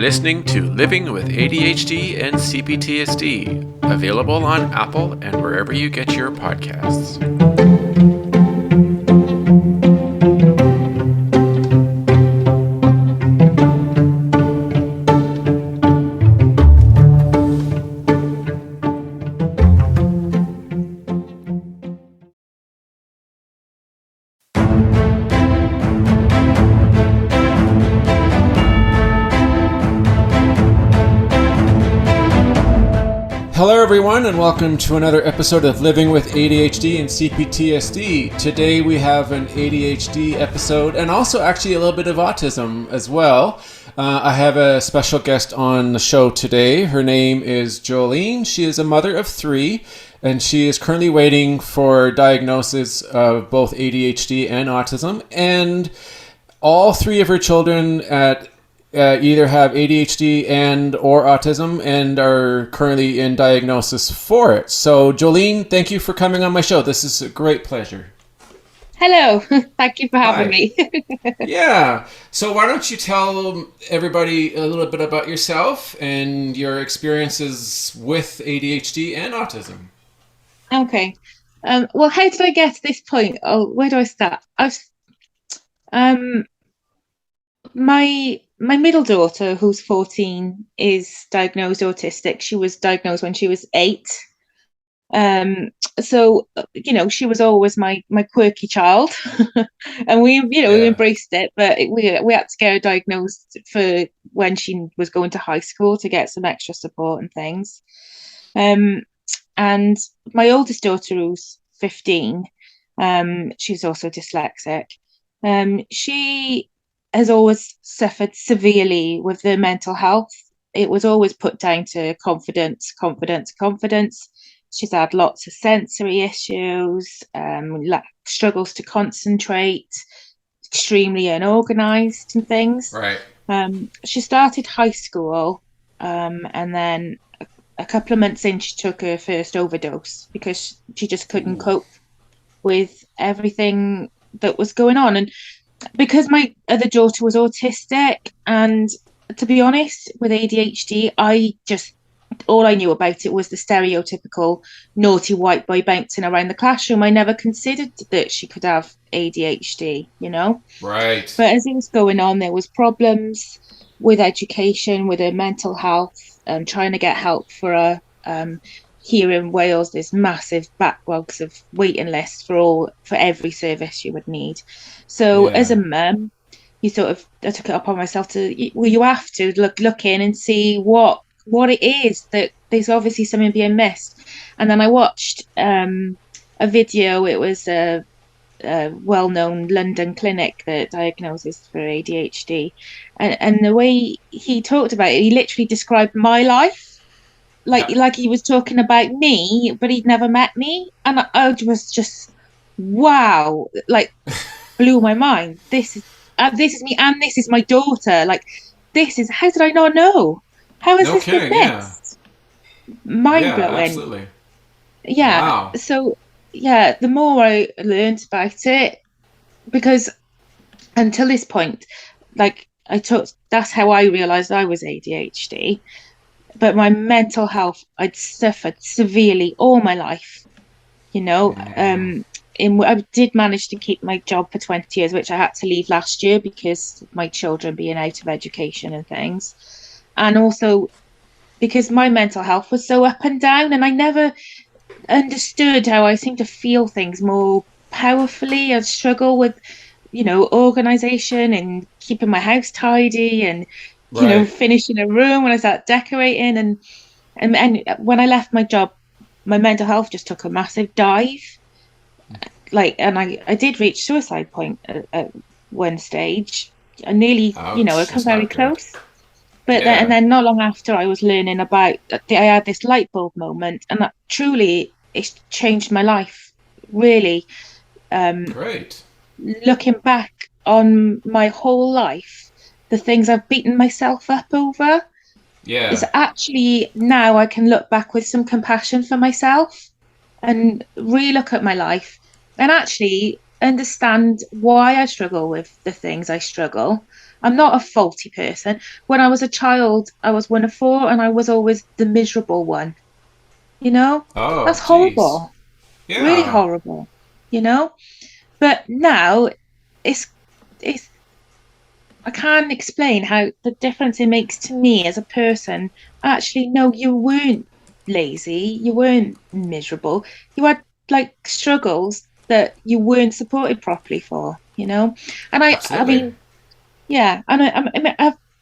listening to Living with ADHD and CPTSD, available on Apple and wherever you get your podcasts. Hello everyone and welcome to another episode of Living with ADHD and CPTSD. Today we have an ADHD episode and also actually a little bit of autism as well. I have a special guest on the show today. Her name is Jolene. She is a mother of 3 and she is currently waiting for diagnosis of both ADHD and autism. And all 3 of her children either have ADHD and or autism and are currently in diagnosis for it. So Jolene, thank you for coming on my show. This is a great pleasure. Hello. Thank you for having me. Yeah. So why don't you tell everybody a little bit about yourself and your experiences with ADHD and autism? Okay. Well, how did I get to this point? Oh, where do I start? My middle daughter, who's 14, is diagnosed autistic. She was diagnosed when she was 8. So she was always my quirky child, and we embraced it. But we had to get her diagnosed for when she was going to high school to get some extra support and things. And my oldest daughter, who's 15, she's also dyslexic. She has always suffered severely with their mental health. It was always put down to confidence. She's had lots of sensory issues, struggles to concentrate, extremely unorganized and things. Right. She started high school, and then a couple of months in, she took her first overdose because she just couldn't cope with everything that was going on. And because my other daughter was autistic, and to be honest, with ADHD, all I knew about it was the stereotypical naughty white boy bouncing around the classroom. I never considered that she could have ADHD, Right. But as it was going on, there was problems with education, with her mental health, trying to get help for her. Here in Wales, there's massive backlogs of waiting lists for every service you would need. So as a mum, I took it upon myself you have to look in and see what it is, that there's obviously something being missed. And then I watched a video. It was a well-known London clinic that diagnoses for ADHD, and the way he talked about it, he literally described my life. Like he was talking about me, but he'd never met me. And I was just, wow, blew my mind. This is me, and this is my daughter. How did I not know? How is this kidding, missed? Yeah. Mind-blowing. Yeah, absolutely. Yeah. Wow. So, the more I learned about it, because until this point, that's how I realised I was ADHD. But my mental health, I'd suffered severely all my life. I did manage to keep my job for 20 years, which I had to leave last year because of my children being out of education and things. And also because my mental health was so up and down, and I never understood how I seem to feel things more powerfully. I struggle with, organisation and keeping my house tidy and finishing a room when I start decorating, and when I left my job, my mental health just took a massive dive. And I did reach suicide point at one stage. I nearly, I come very close. But then not long after, I was learning about, I had this light bulb moment, and that truly, it's changed my life, really. Great. Looking back on my whole life, the things I've beaten myself up over, is actually, now I can look back with some compassion for myself and re-look at my life. And actually, understand why I struggle with the things I struggle. I'm not a faulty person. When I was a child, I was one of four and I was always the miserable one, you know? That's Oh, geez. horrible, really Yeah. horrible, you know? But now it's it's I can't explain how the difference it makes to me as a person. Actually, no, you weren't lazy, you weren't miserable. You had like struggles that you weren't supported properly for, you know? And I Absolutely. mean, yeah, and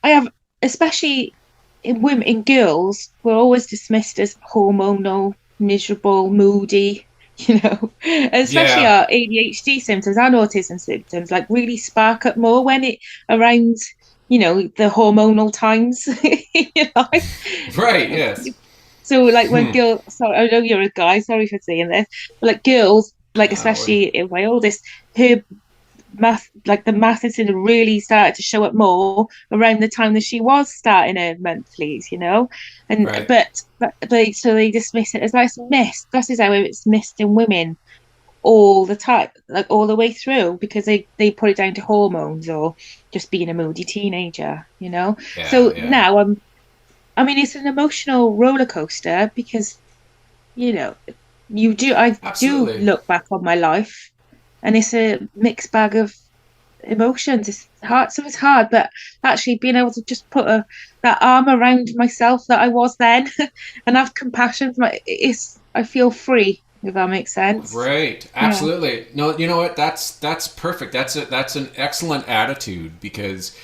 I have, especially in women, in girls, we're always dismissed as hormonal, miserable, moody, you know, especially Yeah. our ADHD symptoms and autism symptoms, like really spark up more when it around, you know, the hormonal times in your life. Right. Yes. So, like when girls, sorry, I know you're a guy, sorry for saying this, but like girls, like Worry. especially in my oldest, her math, like the math incident really started to show up more around the time that she was starting her monthlies, you know. And Right. but they, so they dismiss it as like it's missed. This is how it's missed in women all the time, like all the way through, because they put it down to hormones or just being a moody teenager, you know. Yeah. So Yeah. now I mean, it's an emotional roller coaster because you know I do Absolutely. look back on my life and it's a mixed bag of emotions. It's hard, so it's hard, but actually being able to just put that arm around myself that I was then and have compassion for it's I feel free, if that makes sense. Right. Yeah, Absolutely. No, you know what? That's perfect. That's an excellent attitude because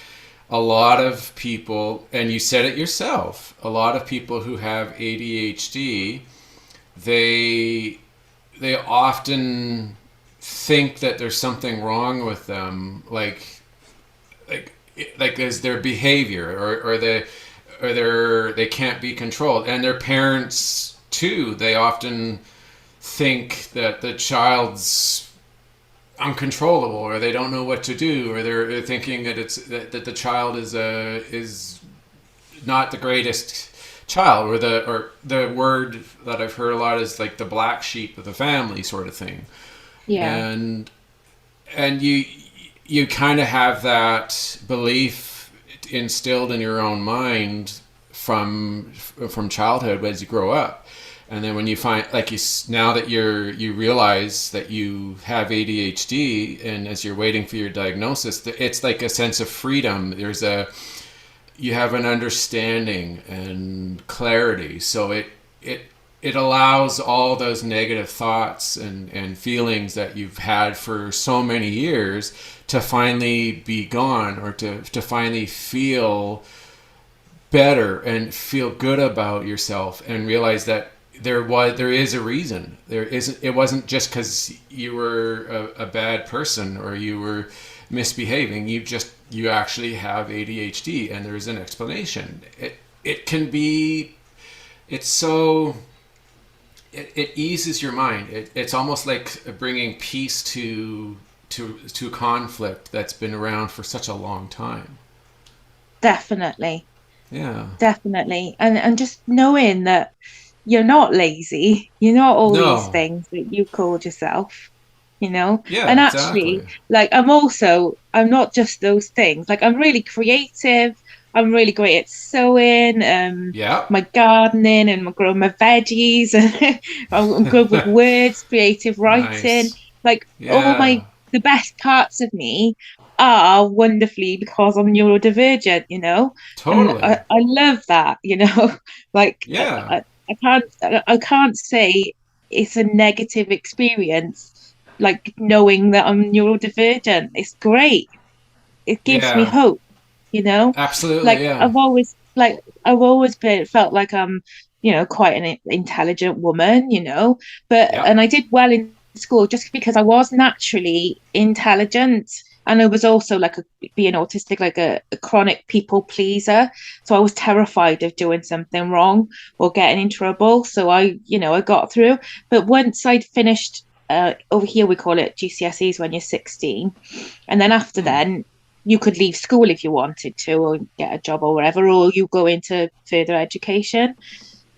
a lot of people, and you said it yourself, a lot of people who have ADHD, they they often think that there's something wrong with them, like like is their behavior or they can't be controlled, and their parents too. They often think that the child's uncontrollable or they don't know what to do or they're thinking that that the child is not the greatest child or the word that I've heard a lot is like the black sheep of the family sort of thing. yeah, And and you kind of have that belief instilled in your own mind from childhood as you grow up. And then when you find like now that you realize that you have ADHD, and as you're waiting for your diagnosis, it's like a sense of freedom. You have an understanding and clarity, so it it allows all those negative thoughts and feelings that you've had for so many years to finally be gone, or to finally feel better and feel good about yourself and realize that there is a reason. There isn't It wasn't just because you were a bad person or you were misbehaving. You actually have ADHD and there's an explanation. It can be it's so it eases your mind. It's almost like bringing peace to conflict that's been around for such a long time. definitely, Yeah. definitely, and just knowing that you're not lazy, you're not all these No. things that you called yourself, you know. Yeah, And actually, exactly. like I'm not just those things. Like I'm really creative. I'm really great at sewing, Yeah. my gardening, and my growing my veggies. And I'm good with words, creative writing. Nice. Like all Yeah. the best parts of me are wonderfully because I'm neurodivergent, you know. And Totally. I love that, you know. Like Yeah. I can't say it's a negative experience. Like knowing that I'm neurodivergent, it's great. It gives me Yeah. hope, you know. Absolutely. Yeah. Like I've always felt like I'm, you know, quite an intelligent woman, you know. But Yeah. and I did well in school just because I was naturally intelligent. And I was also like being autistic, like a chronic people pleaser. So I was terrified of doing something wrong or getting in trouble. So you know, I got through. But once I'd finished, over here we call it GCSEs when you're 16. And then after then, you could leave school if you wanted to, or get a job or whatever, or you go into further education.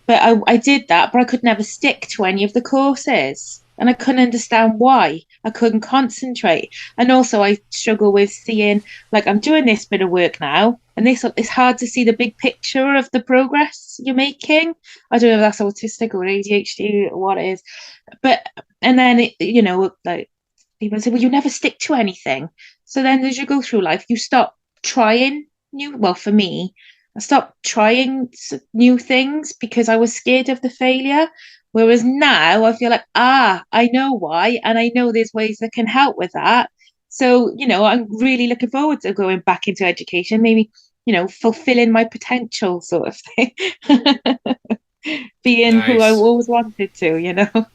But I did that, but I could never stick to any of the courses. and I couldn't understand why. I couldn't concentrate. And also I struggle with seeing, like, I'm doing this bit of work now, and this it's hard to see the big picture of the progress you're making. I don't know if that's autistic or ADHD or what it is. But and then like people say, well, you never stick to anything. So then as you go through life, you stop trying well, for me, I stopped trying new things because I was scared of the failure. Whereas now I feel like, I know why, and I know there's ways that can help with that. So, I'm really looking forward to going back into education, maybe, fulfilling my potential sort of thing, being who I Nice. always wanted to.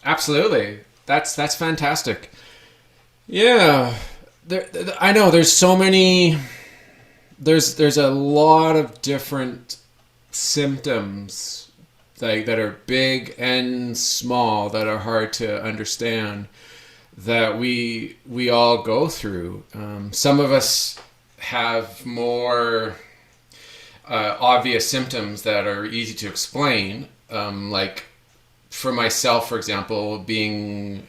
Absolutely. That's fantastic. Yeah. I know there's so many there's a lot of different symptoms that are big and small that are hard to understand that we all go through. Some of us have more obvious symptoms that are easy to explain, like for myself, for example,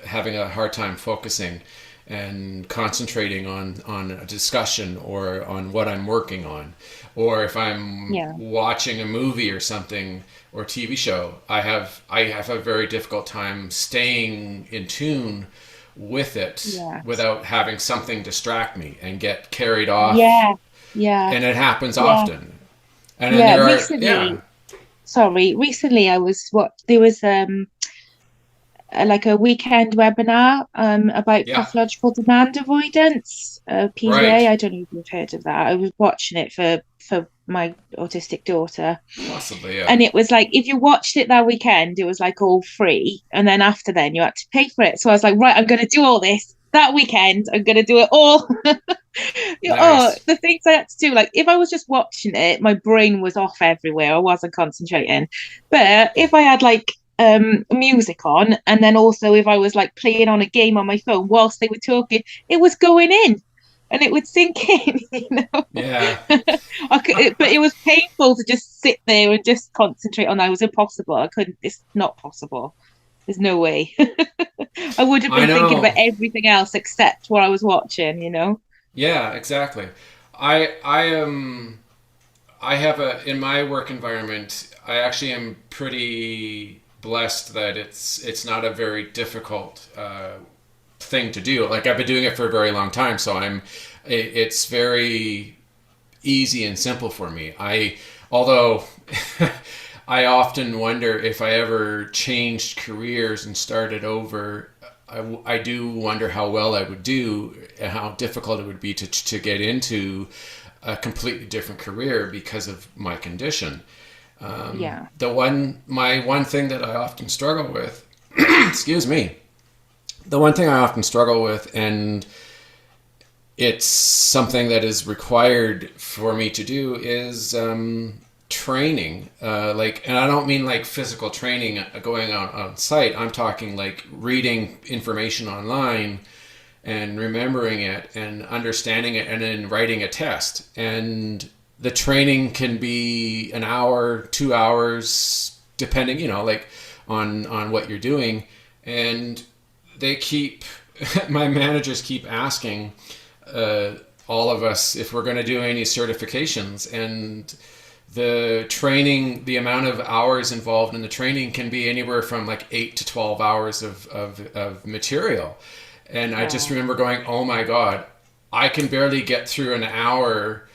having a hard time focusing and concentrating on a discussion or on what I'm working on, or if I'm Yeah. watching a movie or something or TV show, I have a very difficult time staying in tune with it Yes. without having something distract me and get carried off, Yeah. Yeah. and it happens Yeah. often. And then Yeah. there are, yeah, Recently I was what there was like a weekend webinar about yeah, pathological demand avoidance, PDA. right, I don't know if you've heard of that. I was watching it for my autistic daughter, possibly, yeah. and it was like if you watched it that weekend, it was like all free, and then after then you had to pay for it. So I was like, right, I'm going to do all this that weekend. I'm going to do it all. Nice. The things I had to do, like if I was just watching it, my brain was off everywhere. I wasn't concentrating. But if I had like music on, and then also if I was like playing on a game on my phone whilst they were talking, it was going in and it would sink in, Yeah. but it was painful to just sit there and just concentrate on that. It was impossible. I couldn't, it's not possible. There's no way. I would have I been thinking about know. everything else except what I was watching. Yeah, exactly. I have in my work environment, I actually am pretty blessed that it's not a very difficult thing to do. Like I've been doing it for a very long time, so it's very easy and simple for me. Although I often wonder if I ever changed careers and started over. I do wonder how well I would do and how difficult it would be to get into a completely different career because of my condition. Yeah. My one thing that I often struggle with, excuse me, the one thing I often struggle with, and it's something that is required for me to do, is training. And I don't mean like physical training going on site. I'm talking like reading information online and remembering it and understanding it and then writing a test. And the training can be an hour, 2 hours, depending, like on what you're doing. And they keep, my managers keep asking all of us if we're going to do any certifications. And the training, the amount of hours involved in the training can be anywhere from like 8 to 12 hours of material. And I just Wow. remember going, oh my God, I can barely get through an hour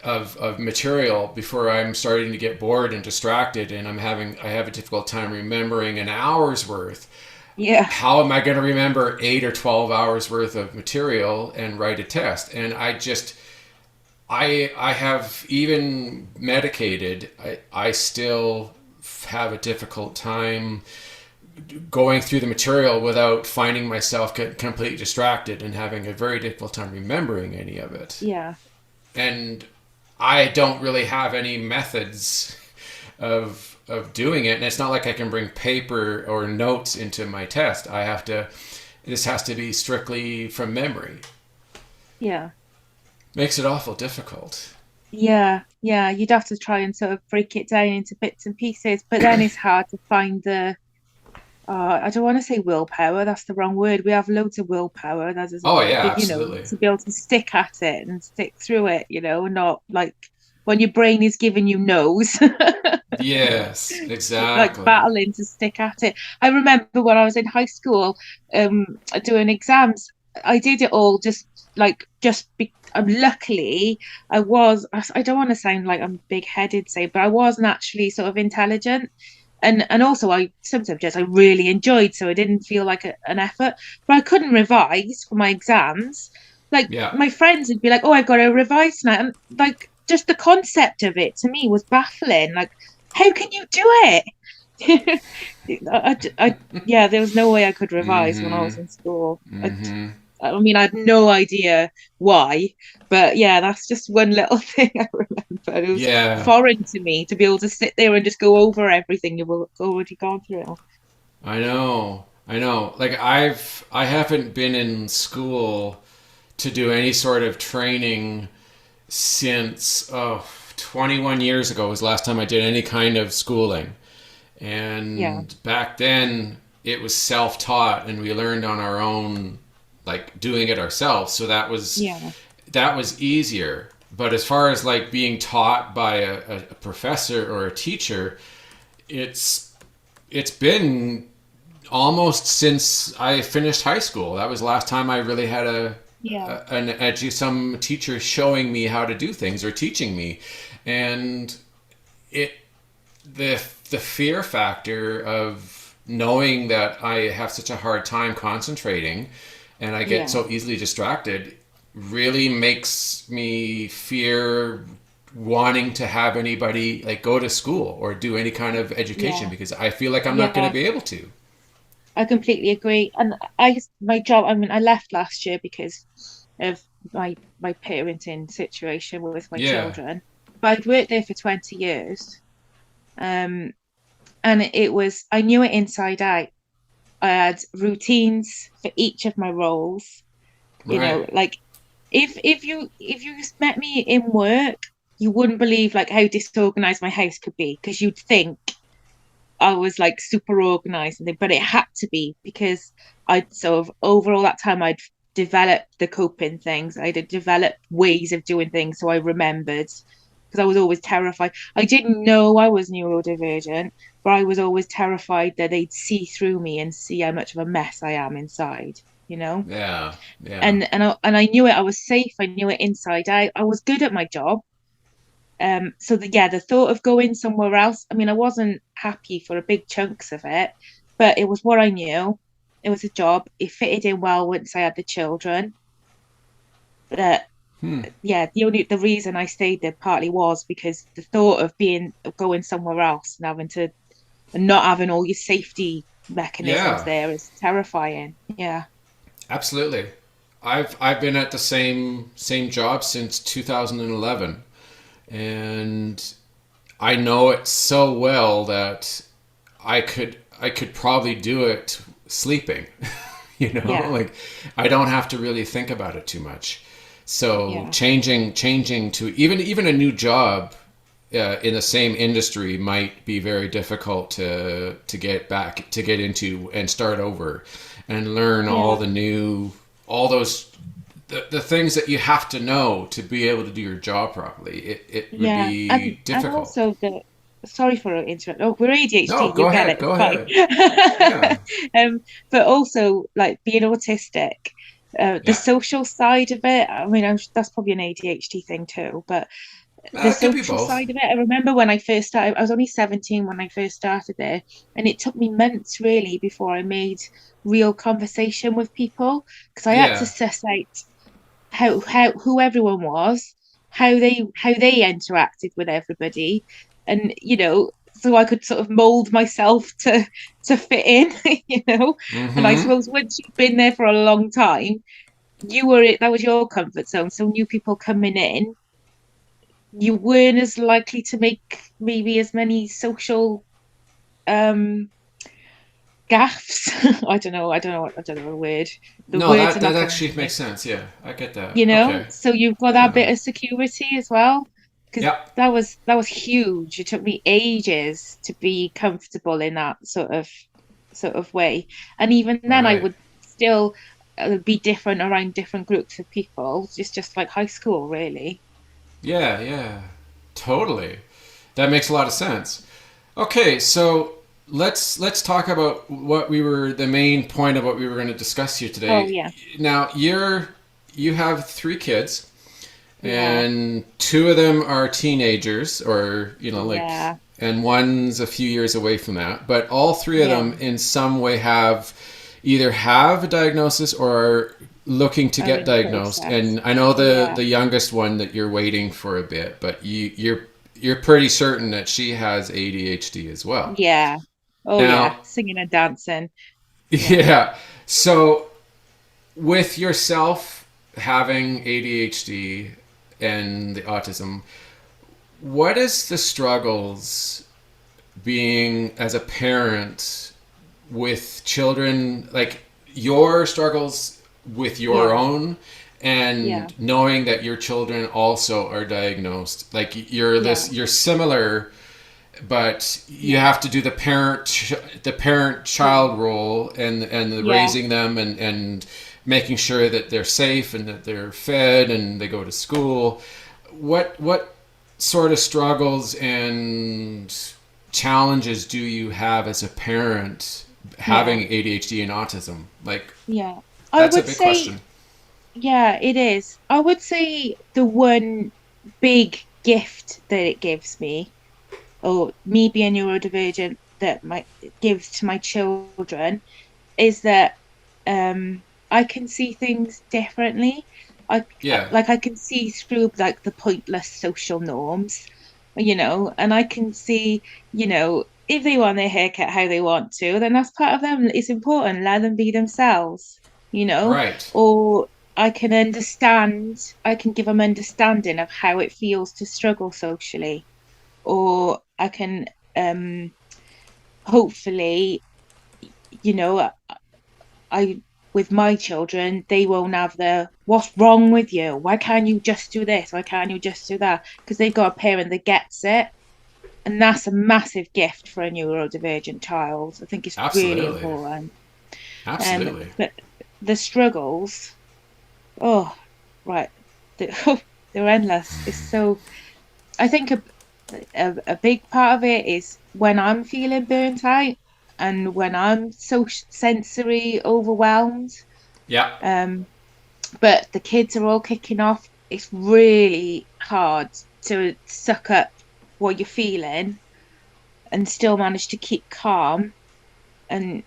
of material before I'm starting to get bored and distracted, and I have a difficult time remembering an hour's worth. Yeah. How am I going to remember 8 or 12 hours worth of material and write a test? And I have, even medicated, I still have a difficult time going through the material without finding myself completely distracted and having a very difficult time remembering any of it. Yeah. And I don't really have any methods of doing it, and it's not like I can bring paper or notes into my test. This has to be strictly from memory. Yeah. Makes it awful difficult. Yeah, yeah, you'd have to try and sort of break it down into bits and pieces, but then it's hard to find I don't want to say willpower, that's the wrong word. We have loads of willpower, that is, Oh yeah, you know, absolutely. to be able to stick at it and stick through it, you know, not like when your brain is giving you no's, Yes, like exactly. battling to stick at it. I remember when I was in high school, um, doing exams, I did it all luckily I don't want to sound like I'm big-headed, say, but I was naturally sort of intelligent. And also I some subjects I really enjoyed, so I didn't feel like an effort, but I couldn't revise for my exams. Like Yeah. my friends would be like, "Oh, I've got to revise tonight," and like just the concept of it to me was baffling. Like, how can you do it? Yeah, there was no way I could revise when I Mm-hmm. was in school. Mm-hmm. I mean, I had no idea why, but yeah, that's just one little thing I remember. It was Yeah, foreign to me to be able to sit there and just go over everything you've already gone through. I know. I know. Like I haven't been in school to do any sort of training since 21 years ago was the last time I did any kind of schooling. Yeah, And back then it was self-taught and we learned on our own, like doing it ourselves. So yeah, that was easier. But as far as like being taught by a professor or a teacher, it's it's been almost since I finished high school. That was the last time I really had yeah, some teacher showing me how to do things or teaching me, and it the fear factor of knowing that I have such a hard time concentrating, and I get yeah, so easily distracted, really makes me fear wanting to have anybody like go to school or do any kind of education yeah, because I feel like I'm not going to yeah. be able to. I completely agree. And my job, I mean, I left last year because of my parenting situation with my Yeah. children. But I'd worked there for 20 years. Um, and I knew it inside out. I had routines for each of my roles. You Right. know, like if you met me in work, you wouldn't believe like how disorganized my house could be, because you'd think I was like super organized, but it had to be because I'd sort of over all that time I'd developed the coping things. I'd developed ways of doing things, so I remembered, because I was always terrified. I didn't know I was neurodivergent, but I was always terrified that they'd see through me and see how much of a mess I am inside, you know? Yeah. Yeah. And I knew it. I was safe. I knew it inside out. I was good at my job. So the thought of going somewhere else, I mean, I wasn't happy for a big chunks of it, but it was what I knew. It was a job. It fitted in well once I had the children. But Hmm. yeah, the reason I stayed there partly was because the thought of going somewhere else and having to and not having all your safety mechanisms Yeah. there is terrifying. Yeah. Absolutely. I've been at the same job since 2011, and I know it so well that I could probably do it sleeping. You know, Yeah. like I don't have to really think about it too much. So Yeah. changing to even a new job in the same industry might be very difficult to get into and start over and learn Yeah. all those the things that you have to know to be able to do your job properly. It would Yeah, be and difficult. also the sorry for interrupting. Oh, we're No, ADHD. go You get ahead, it. go It's ahead. Yeah, fine. But also like being autistic, the yeah. social side of it. I mean, that's probably an ADHD thing too. But the It could be social both. side of it, I remember when I first started. I was only 17 when I first started there, and it took me months really before I made real conversation with people, because I had to Yeah, suss out how who everyone was, how they interacted with everybody, and so I could sort of mold myself to fit in, And I mm-hmm. suppose once you've been there for a long time, that was your comfort zone. So new people coming in, you weren't as likely to make maybe as many social um gaffes. I don't know the No, words are that not coming actually to makes me. sense. Yeah, I get that. Okay. So you've got that Yeah. bit of security as well, because Yeah. that was huge. It took me ages to be comfortable in that sort of sort of way. And even then, I Right. would still be different around different groups of people. It's just like high school, really. Yeah, yeah. Totally. That makes a lot of sense. Okay, so let's talk about what we were the main point of what we were going to discuss here Oh, today. yeah. Now, you have three kids, Yeah. and two of them are teenagers, or Yeah. and one's a few years away from that. But all three of Yeah. them, in some way, have a diagnosis or are looking to Are get in the diagnosed. process. And I know Yeah. the youngest one that you're waiting for a bit, but you're pretty certain that she has ADHD as well. Yeah. Oh, yeah. Now, Singing and dancing. Yeah. yeah. So with yourself having ADHD and the autism, what is the struggles being as a parent with children, like your struggles with your Yeah. own Yeah. and knowing that your children also are diagnosed, like Yeah. you're similar, but you Yeah. have to do the parent Yeah. child role and the Yeah. raising them and making sure that they're safe and that they're fed and they go to school. What sort of struggles and challenges do you have as a parent Yeah. having ADHD and autism? Like, Yeah. I that's a would big say, question. yeah, it is. I would say the one big gift that it gives me, or me being neurodivergent, that might gives to my children, is that I can see things differently. I Yeah. like I can see through like the pointless social norms, and I can see, if they want their haircut how they want to, then that's part of them. It's important. Let them be themselves, you know, Right. or I can give them understanding of how it feels to struggle socially, or I can um hopefully, you know, I with my children, they won't have the what's wrong with you? Why can't you just do this? Why can't you just do that? Because they've got a parent that gets it. And that's a massive gift for a neurodivergent child. I think it's really Absolutely. important. Absolutely. But the struggles, oh, right, they're endless. It's so, I think a big part of it is when I'm feeling burnt out and when I'm so sensory overwhelmed. Yeah. Um, but the kids are all kicking off. It's really hard to suck up what you're feeling and still manage to keep calm and,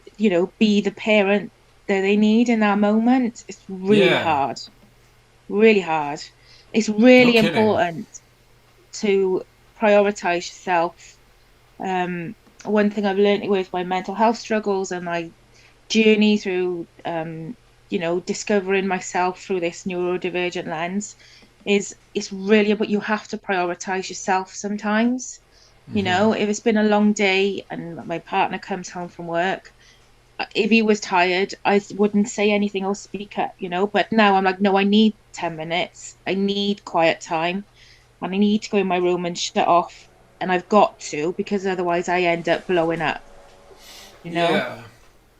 be the parent that they need in that moment. It's really Yeah. hard, really hard. It's No really kidding. important to prioritize yourself. One thing I've learned with my mental health struggles and my journey through, discovering myself through this neurodivergent lens is it's really, but you have to prioritize yourself sometimes. If it's been a long day and my partner comes home from work, if he was tired, I wouldn't say anything or speak up, but now I'm like, no, I need 10 minutes. I need quiet time and I need to go in my room and shut off. And I've got to, because otherwise I end up blowing up, you know? Yeah.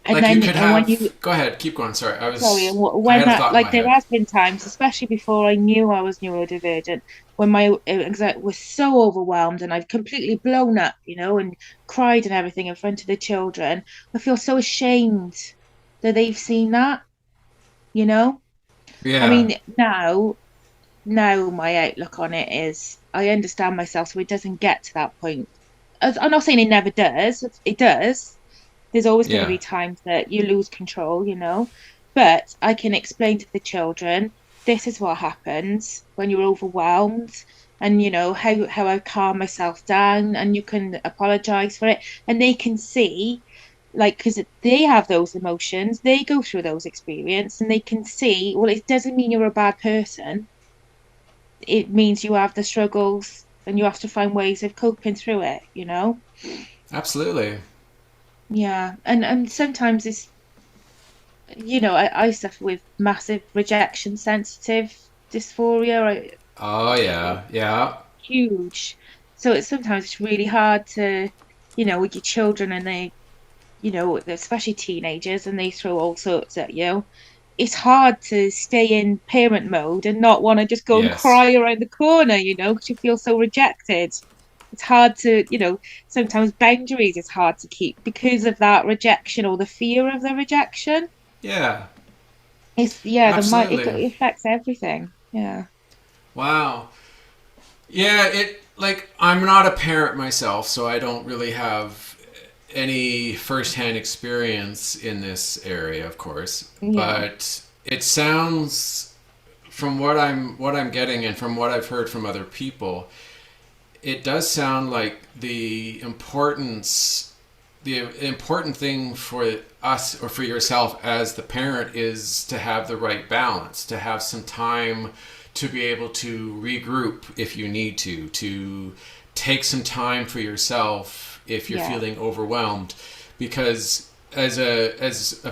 And Like you then, could and when you, have. Go ahead. Keep going. Sorry. sorry, and I when had a that, thought in like, my there head. has been times, especially before I knew I was neurodivergent, when my anxiety was so overwhelmed and I've completely blown up, and cried and everything in front of the children. I feel so ashamed that they've seen that, you know? I Yeah. mean, now my outlook on it is I understand myself, so it doesn't get to that point. I'm not saying it never does, it does. There's always going to Yeah. be times that you lose control, but I can explain to the children this is what happens when you're overwhelmed, and how I calm myself down, and you can apologize for it, and they can see, like, because they have those emotions, they go through those experiences, and they can see, well, it doesn't mean you're a bad person. It means you have the struggles and you have to find ways of coping through it. Absolutely. Yeah, and sometimes it's, I suffer with massive rejection sensitive dysphoria. Oh yeah. Yeah. Huge. So it's sometimes it's really hard to, with your children, and they especially teenagers, and they throw all sorts at you. It's hard to stay in parent mode and not want to just go and Yes. cry around the corner, because you feel so rejected. It's hard to, sometimes boundaries is hard to keep because of that rejection or the fear of the rejection. Yeah. Yeah, it Absolutely. affects everything. Yeah. Wow. Yeah, it like I'm not a parent myself, so I don't really have any firsthand experience in this area, of course. Yeah. But it sounds from what I'm getting and from what I've heard from other people, it does sound like the important thing for us or for yourself as the parent is to have the right balance, to have some time to be able to regroup if you need to take some time for yourself if you're Yeah. feeling overwhelmed, because as a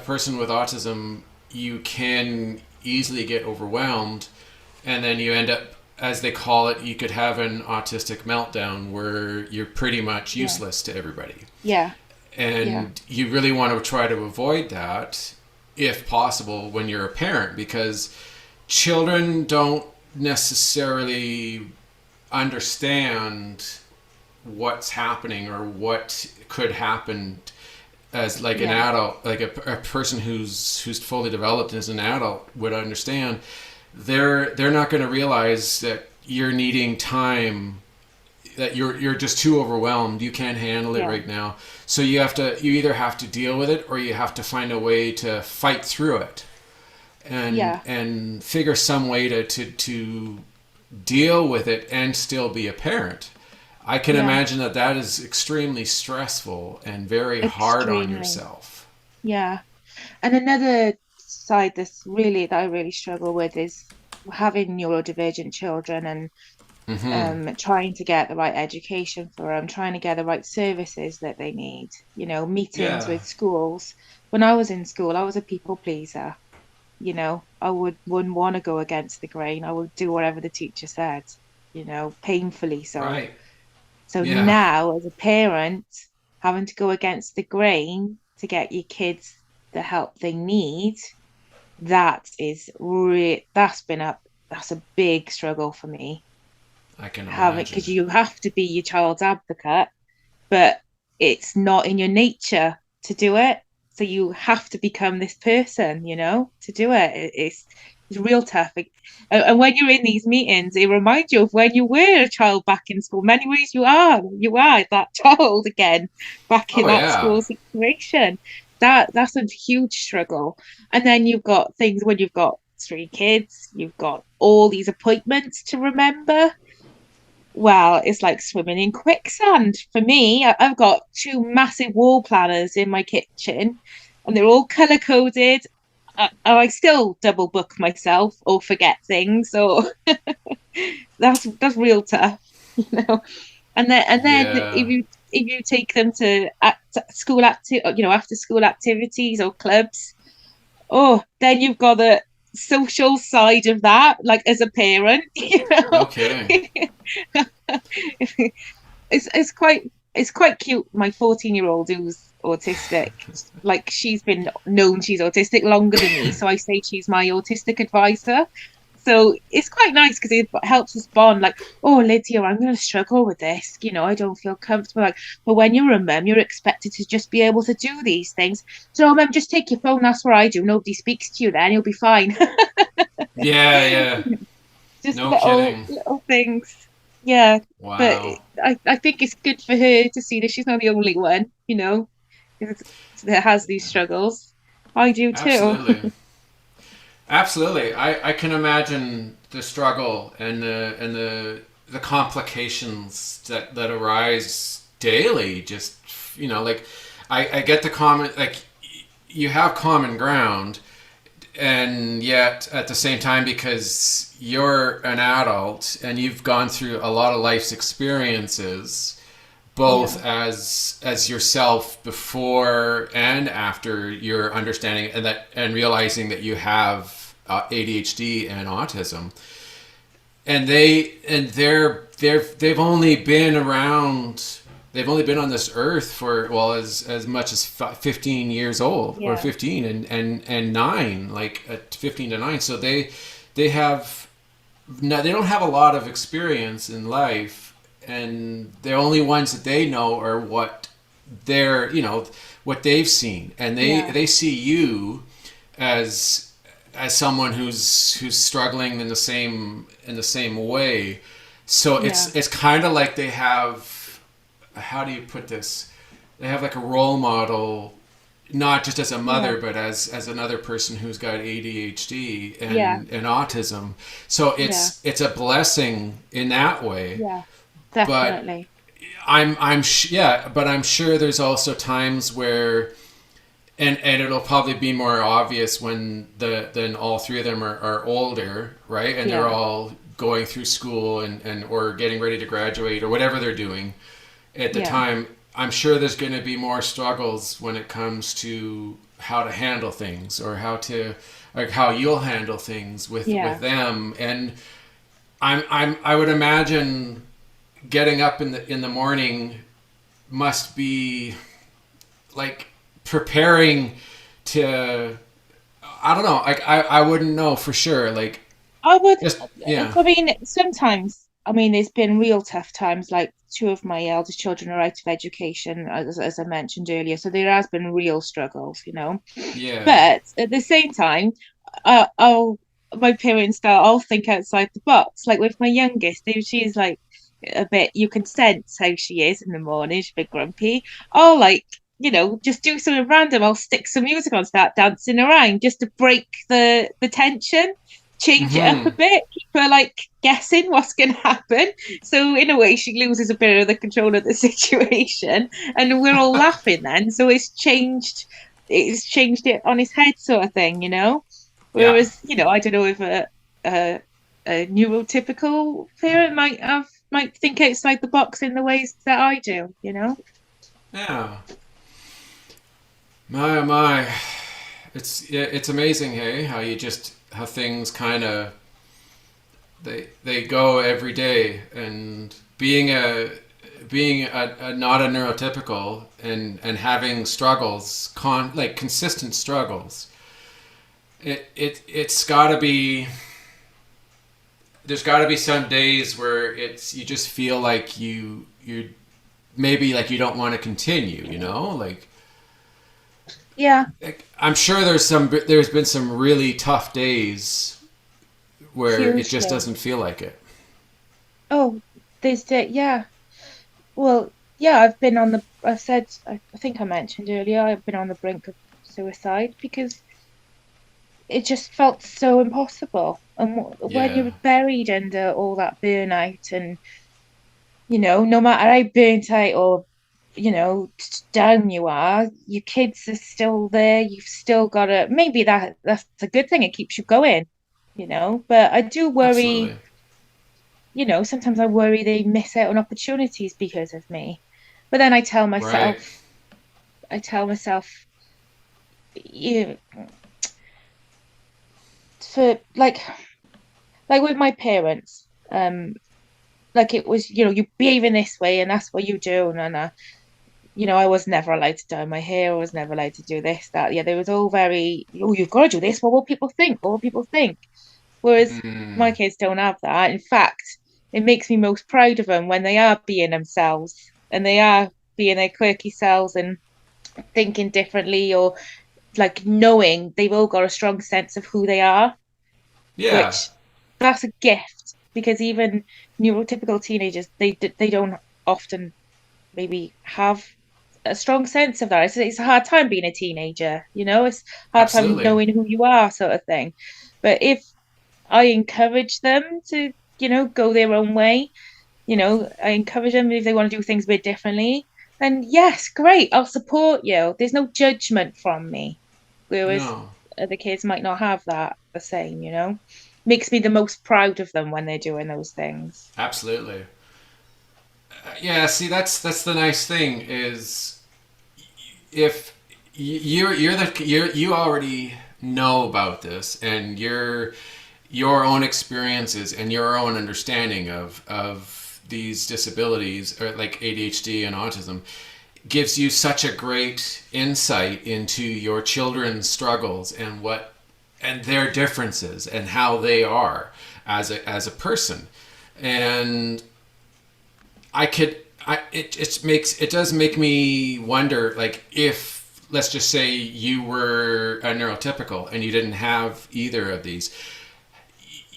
person with autism, you can easily get overwhelmed, and then you end up, as they call it, you could have an autistic meltdown where you're pretty much Yeah. useless to everybody. Yeah. Yeah. And you really want to try to avoid that if possible when you're a parent, because children don't necessarily understand what's happening or what could happen as like an Yeah. adult, like a person who's fully developed as an adult would understand. They're not going to realize that you're needing time, that you're just too overwhelmed, you can't handle it Yeah. right now, so you either have to deal with it or you have to find a way to fight through it and Yeah. figure some way to deal with it and still be a parent. I can Yeah. imagine that is extremely stressful and very hard on Extremely. yourself. Yeah. And another side that I really struggle with is having neurodivergent children and Mm-hmm. trying to get the right education for them, trying to get the right services that they need, meetings Yeah. with schools. When I was in school, I was a people pleaser. I wouldn't want to go against the grain. I would do whatever the teacher said, painfully so. Right. So Yeah. now, as a parent, having to go against the grain to get your kids the help they need, that's a big struggle for me. I can Having because imagine. you have to be your child's advocate, but it's not in your nature to do it. So you have to become this person, to do it. It's real tough. And when you're in these meetings, it reminds you of when you were a child back in school. Many ways you are that child again, back in Oh that yeah. school situation. That's a huge struggle. And then you've got things when you've got three kids, you've got all these appointments to remember. Well, it's like swimming in quicksand for me. Have got two massive wall planners in my kitchen, and they're all color coded. I still double book myself or forget things, or that's real tough, you know. And then Yeah. if you take them to after school activities or clubs, oh, then you've got the social side of that, like as a parent, No kidding. it's quite cute. My 14-year-old who's autistic, like she's been known she's autistic longer than me, so I say she's my autistic advisor. So it's quite nice because it helps us bond. Like, oh, Lydia, I'm going to struggle with this. I don't feel comfortable. Like, but when you're a mum, you're expected to just be able to do these things. So, mum, just take your phone. That's what I do. Nobody speaks to you then. You'll be fine. Yeah, yeah. Just No little kidding. little things. Yeah, but Wow. I think it's good for her to see that she's not the only one, that has these struggles. I do too. Absolutely. Absolutely. I can imagine the struggle and the complications that arise daily. Just like I get the common, like you have common ground, and yet at the same time, because you're an adult and you've gone through a lot of life's experiences, Yeah, both as yourself before and after your understanding and realizing that you have ADHD and autism, and they've only been around they've only been on this earth for, well, as much as 15 years old, or Yeah. 15 and 9, like 15 to 9. So they have, no, they don't have a lot of experience in life, and the only ones that they know are what they're, what they've seen, and Yeah. they see you as someone who's struggling in the same way. So Yeah. it's kind of like they have, how do you put this? They have like a role model, not just as a Yeah. mother, but as another person who's got ADHD Yeah. and autism. So Yeah. it's a blessing in that way. Yeah. But Definitely. yeah, but I'm sure there's also times where, and it'll probably be more obvious when then all three of them are older, right? And they're Yeah. all going through school and or getting ready to graduate or whatever they're doing at the Yeah. time. I'm sure there's going to be more struggles when it comes to how to handle things, or how to, like, how you'll handle things with Yeah. them. And I would imagine getting up in the morning must be like preparing to, I don't know, like I wouldn't know for sure, like, I would, just, yeah. I mean, sometimes, I mean, there's been real tough times, like two of my eldest children are out of education, as I mentioned earlier. So there has been real struggles, you know. Yeah. But at the same time, I'll, my parents, I'll think outside the box. Like with my youngest, she's like a bit, you can sense how she is in the morning, she's a bit grumpy. I'll like, just do something random. I'll stick some music on, start dancing around just to break the tension, change it up a Mm-hmm. bit, keep her like guessing what's going to happen. So in a way, she loses a bit of the control of the situation, and we're all laughing then. So it's changed it on his head, sort of thing, you know. Yeah. Whereas, I don't know if a, a neurotypical parent might think outside the box in the ways that I do, you know. Yeah. My, it's amazing, hey, how you just, how things kind of, they go every day. And being a not a neurotypical, and having struggles, like consistent struggles, it's got to be, there's got to be some days where it's, you just feel like you maybe, like, you don't want to continue, like, Yeah, I'm sure there's been some really tough days where it just hugely. doesn't feel like it. Oh, yeah. Well, yeah, I think I mentioned earlier, I've been on the brink of suicide because it just felt so impossible. And when Yeah, you're buried under all that burnout, and no matter how burnt out or down you are, your kids are still there. You've still got to, maybe that's a good thing. It keeps you going, But I do worry, absolutely. sometimes I worry they miss out on opportunities because of me. But then Right. I tell myself, you for like with my parents, like it was, you behave in this way and that's what you do. And I was never allowed to dye my hair. I was never allowed to do this, that. Yeah, they was all very, oh, you've got to do this. What will people think? What will people think? Whereas my Mm, kids don't have that. In fact, it makes me most proud of them when they are being themselves and they are being their quirky selves and thinking differently, or like knowing they've all got a strong sense of who they are, yeah, which that's a gift because even neurotypical teenagers, they don't often maybe have a strong sense of that. It's a hard time being a teenager, it's a hard time absolutely. knowing who you are, sort of thing. But if I encourage them to, go their own way, I encourage them if they want to do things a bit differently, then yes, great, I'll support you. There's no judgment from me. Whereas No, other kids might not have that the same, Makes me the most proud of them when they're doing those things. absolutely. Yeah, see, that's the nice thing is, if you already know about this, and your own experiences and your own understanding of these disabilities, or like ADHD and autism, gives you such a great insight into your children's struggles and what and their differences and how they are as a person. And I could it does make me wonder, like, if, let's just say, you were a neurotypical and you didn't have either of these,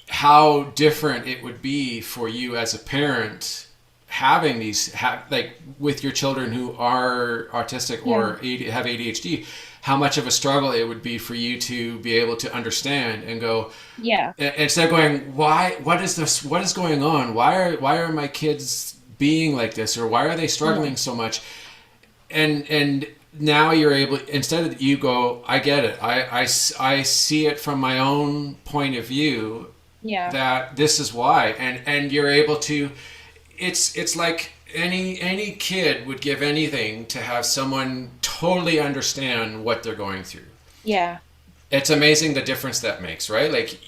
how different it would be for you as a parent having these, like, with your children who are autistic or have ADHD, how much of a struggle it would be for you to be able to understand and go, instead of going, what is this, what is going on, why are my kids being like this, or why are they struggling so much, and now you're able, instead of, you go, I get it, I see it from my own point of view, that this is why, and you're able to, it's like any kid would give anything to have someone totally understand what they're going through. It's amazing the difference that makes, right? Like,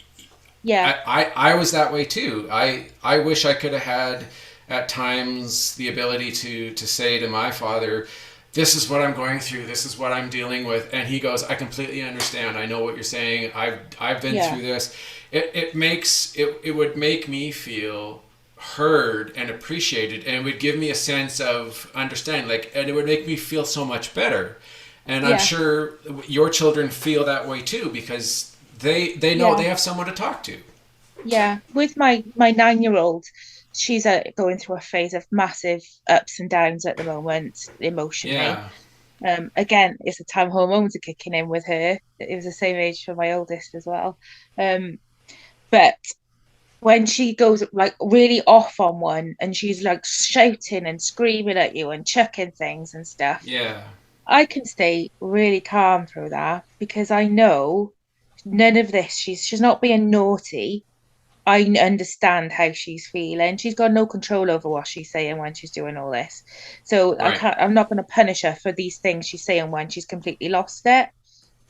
I was that way too. I wish I could have had at times the ability to say to my father, this is what I'm going through, this is what I'm dealing with, and he goes, I completely understand, I know what you're saying, I've been through this. It would make me feel heard and appreciated, and it would give me a sense of understanding, like, and it would make me feel so much better. And I'm sure your children feel that way too, because they know they have someone to talk to. With my 9-year-old, she's going through a phase of massive ups and downs at the moment emotionally. Again, it's the time hormones are kicking in with her. It was the same age for my oldest as well. But when she goes like really off on one and she's like shouting and screaming at you and chucking things and stuff, I can stay really calm through that, because I know none of this, she's not being naughty. I understand how she's feeling. She's got no control over what she's saying when she's doing all this. So I'm not going to punish her for these things she's saying when she's completely lost it.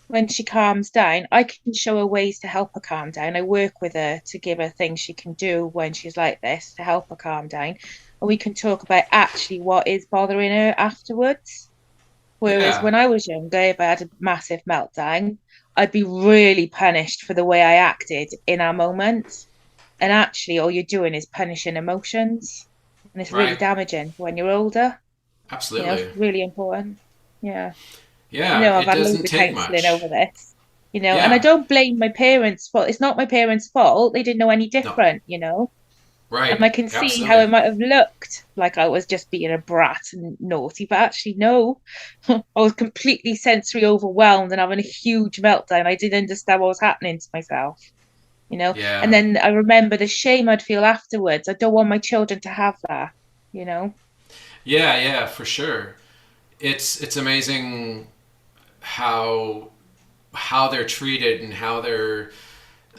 When she calms down, I can show her ways to help her calm down. I work with her to give her things she can do when she's like this to help her calm down. And we can talk about actually what is bothering her afterwards. Whereas when I was younger, if I had a massive meltdown, I'd be really punished for the way I acted in our moment. And actually, all you're doing is punishing emotions. And it's really damaging when you're older. Absolutely. It's really important. Yeah, I've had loads of counselling over this. And I don't blame my parents' fault. It's not my parents' fault. They didn't know any different, Right. And I can see how it might have looked like I was just being a brat and naughty, but actually, no. I was completely sensory overwhelmed and having a huge meltdown. I didn't understand what was happening to myself. And then I remember the shame I'd feel afterwards. I don't want my children to have that. Yeah, for sure. It's amazing how they're treated and how they're,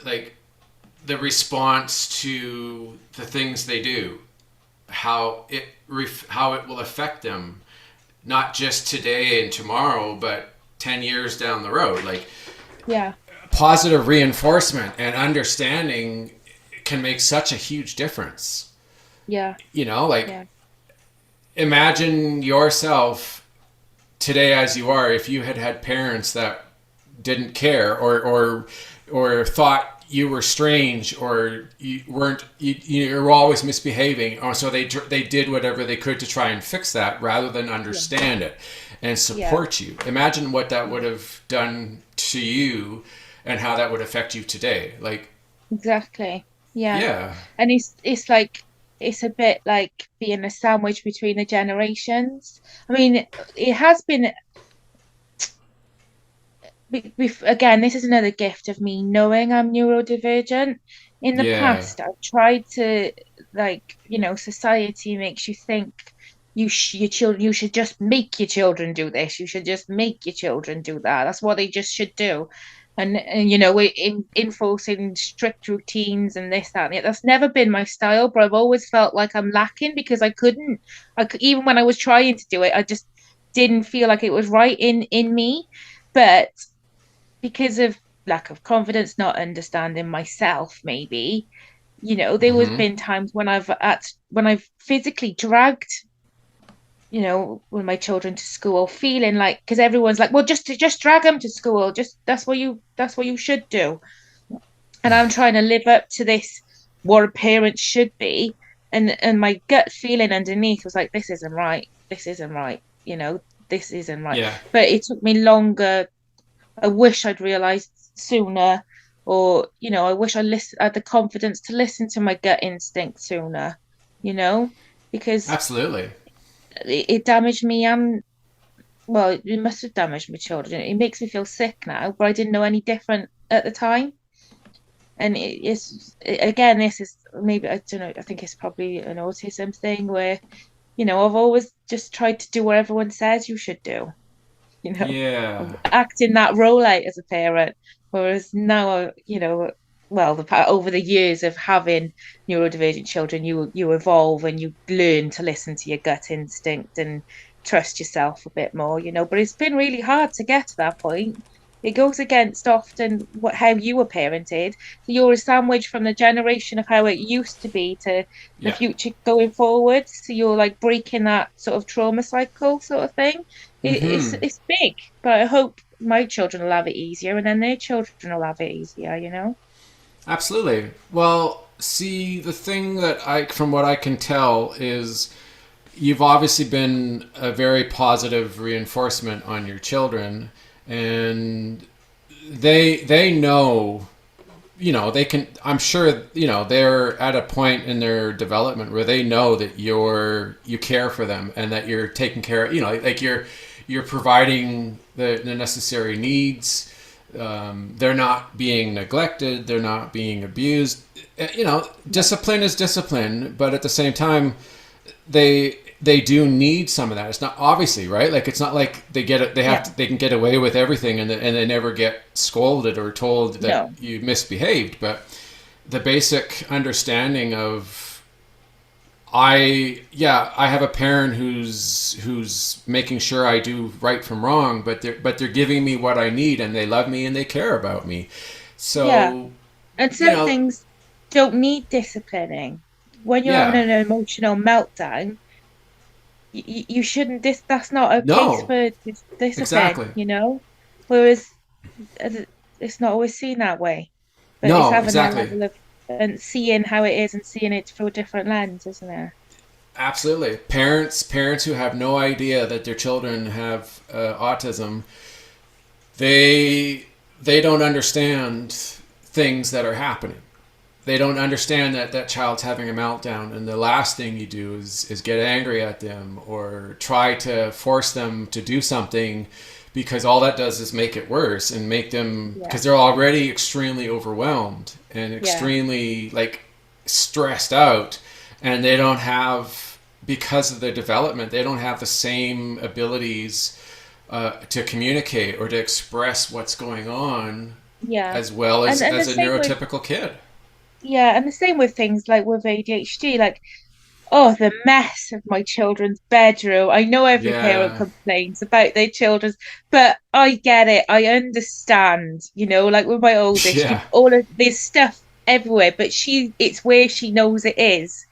like, the response to the things they do, how it will affect them, not just today and tomorrow, but 10 years down the road. Like, positive reinforcement and understanding can make such a huge difference. Imagine yourself today as you are if you had parents that didn't care, or thought you were strange, or you were always misbehaving, or so they did whatever they could to try and fix that rather than understand it and support you. Imagine what that would have done to you and how that would affect you today. Like, exactly. And it's like, it's a bit like being a sandwich between the generations. I mean, it has been, again, this is another gift of me knowing I'm neurodivergent. In the past, I've tried to, like, society makes you think you should just make your children do this. You should just make your children do that. That's what they just should do. And we're enforcing strict routines and this, that, and the other. That's never been my style, but I've always felt like I'm lacking because I couldn't. Even when I was trying to do it, I just didn't feel like it was right in me. But because of lack of confidence, not understanding myself, maybe, There has Mm-hmm. been times when I've physically dragged, with my children to school, feeling like, because everyone's like, well, just drag them to school, just that's what you should do, and I'm trying to live up to this, what a parent should be, and my gut feeling underneath was like, this isn't right, this isn't right, this isn't right. Yeah. But it took me longer. I wish I'd realized sooner, or I wish had the confidence to listen to my gut instinct sooner, you know, because Absolutely. it damaged me, and well, it must have damaged my children. It makes me feel sick now, but I didn't know any different at the time. And again, this is maybe, I don't know, I think it's probably an autism thing where, I've always just tried to do what everyone says you should do, you know, Yeah. acting that role out as a parent. Whereas now, well, over the years of having neurodivergent children, you evolve and you learn to listen to your gut instinct and trust yourself a bit more, But it's been really hard to get to that point. It goes against often how you were parented. So you're a sandwich from the generation of how it used to be to the Yeah. future going forward. So you're like breaking that sort of trauma cycle sort of thing. Mm-hmm. It's big, but I hope my children will have it easier, and then their children will have it easier. Absolutely. Well, see, the thing that from what I can tell, is you've obviously been a very positive reinforcement on your children, and they know, they can, I'm sure, they're at a point in their development where they know that you care for them, and that you're taking care of, like you're providing the necessary needs. They're not being neglected, they're not being abused. Discipline is discipline, but at the same time, they do need some of that. It's not, obviously, right? Like, it's not like they get it. Yeah. They can get away with everything, and they never get scolded or told that No. you misbehaved. But the basic understanding of, I have a parent who's making sure I do right from wrong, but they're giving me what I need, and they love me and they care about me. Yeah. So, And you some know, things don't need disciplining. When you're having yeah, an emotional meltdown, you shouldn't. That's not a case no, for exactly, discipline. Whereas uh, it's not always seen that way. But it's no, having a exactly. level of and seeing how it is and seeing it through a different lens, isn't it? Absolutely. Parents who have no idea that their children have autism, they they don't understand things that are happening. They don't understand that that child's having a meltdown, and the last thing you do is get angry at them or try to force them to do something, because all that does is make it worse and make them, Yeah. because they're already extremely overwhelmed and Yeah. extremely, like, stressed out, and they don't have, because of their development, they don't have the same abilities to communicate or to express what's going on Yeah. as well And and the as a same with neurotypical kid. things like with ADHD, like, oh, the mess of my children's bedroom. I know every parent Yeah. complains about their children's, but I get it. I understand, like with my oldest, Yeah. all of this stuff everywhere, but it's where she knows it is,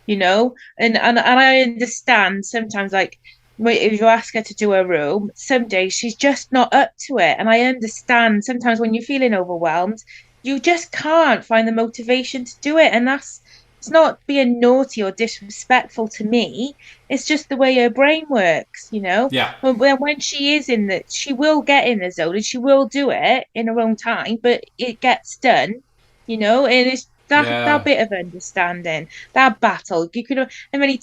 and I understand sometimes, like, if you ask her to do her room, some days she's just not up to it. And I understand sometimes when you're feeling overwhelmed, you just can't find the motivation to do it. And it's not being naughty or disrespectful to me. It's just the way her brain works. Yeah. When she is she will get in the zone and she will do it in her own time, but it gets done. And it's that Yeah. bit of understanding, that battle. You could have how many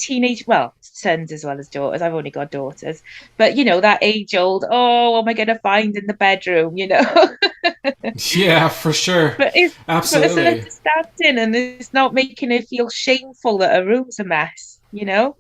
well, sons as well as daughters. I've only got daughters, but that age old, oh, what am I going to find in the bedroom? Yeah, for sure. But it's an Absolutely. understanding, and it's not making her feel shameful that her room's a mess. And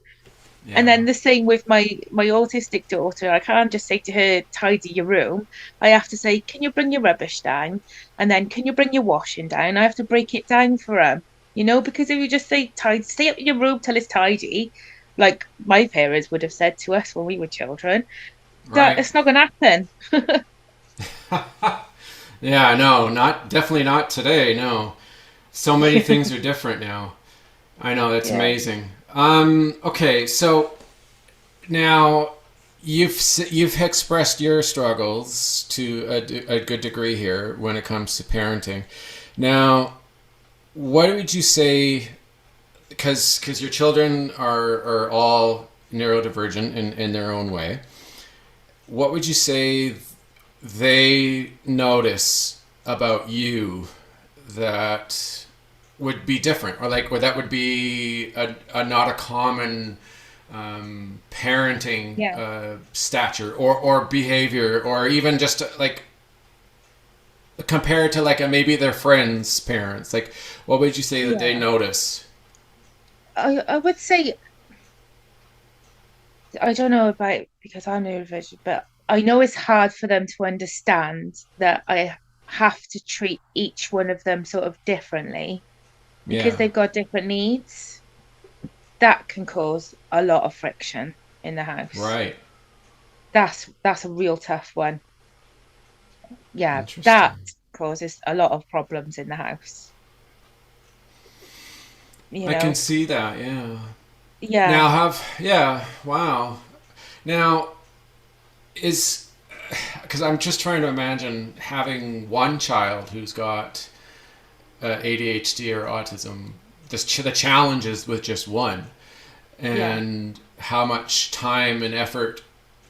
Yeah. then the same with my autistic daughter. I can't just say to her, tidy your room. I have to say, can you bring your rubbish down? And then can you bring your washing down? I have to break it down for her, because if you just say tidy, stay up in your room till it's tidy, like my parents would have said to us when we were children, that Right. it's not gonna happen. Yeah, no, not definitely not today, no. So many things are different now. I know, it's Yeah. amazing. Okay, so now you've expressed your struggles to a good degree here when it comes to parenting. Now, what would you say? Because your children are all neurodivergent in their own way. What would you say they notice about you that would be different, or like, or that would be a not a common parenting Yeah. stature or behavior, or even just like compared to like maybe their friends' parents? Like, what would you say that they Yeah. notice? I would say I don't know about because I'm neurodivergent, but I know it's hard for them to understand that I have to treat each one of them sort of differently because Yeah, they've got different needs. That can cause a lot of friction in the house. right. That's a real tough one. Yeah, that Interesting. causes a lot of problems in the house, you I can know. see that. Yeah. Now Yeah, have yeah. Wow. Now is because I'm just trying to imagine having one child who's got ADHD or autism. The challenges with just one, yeah, and how much time and effort,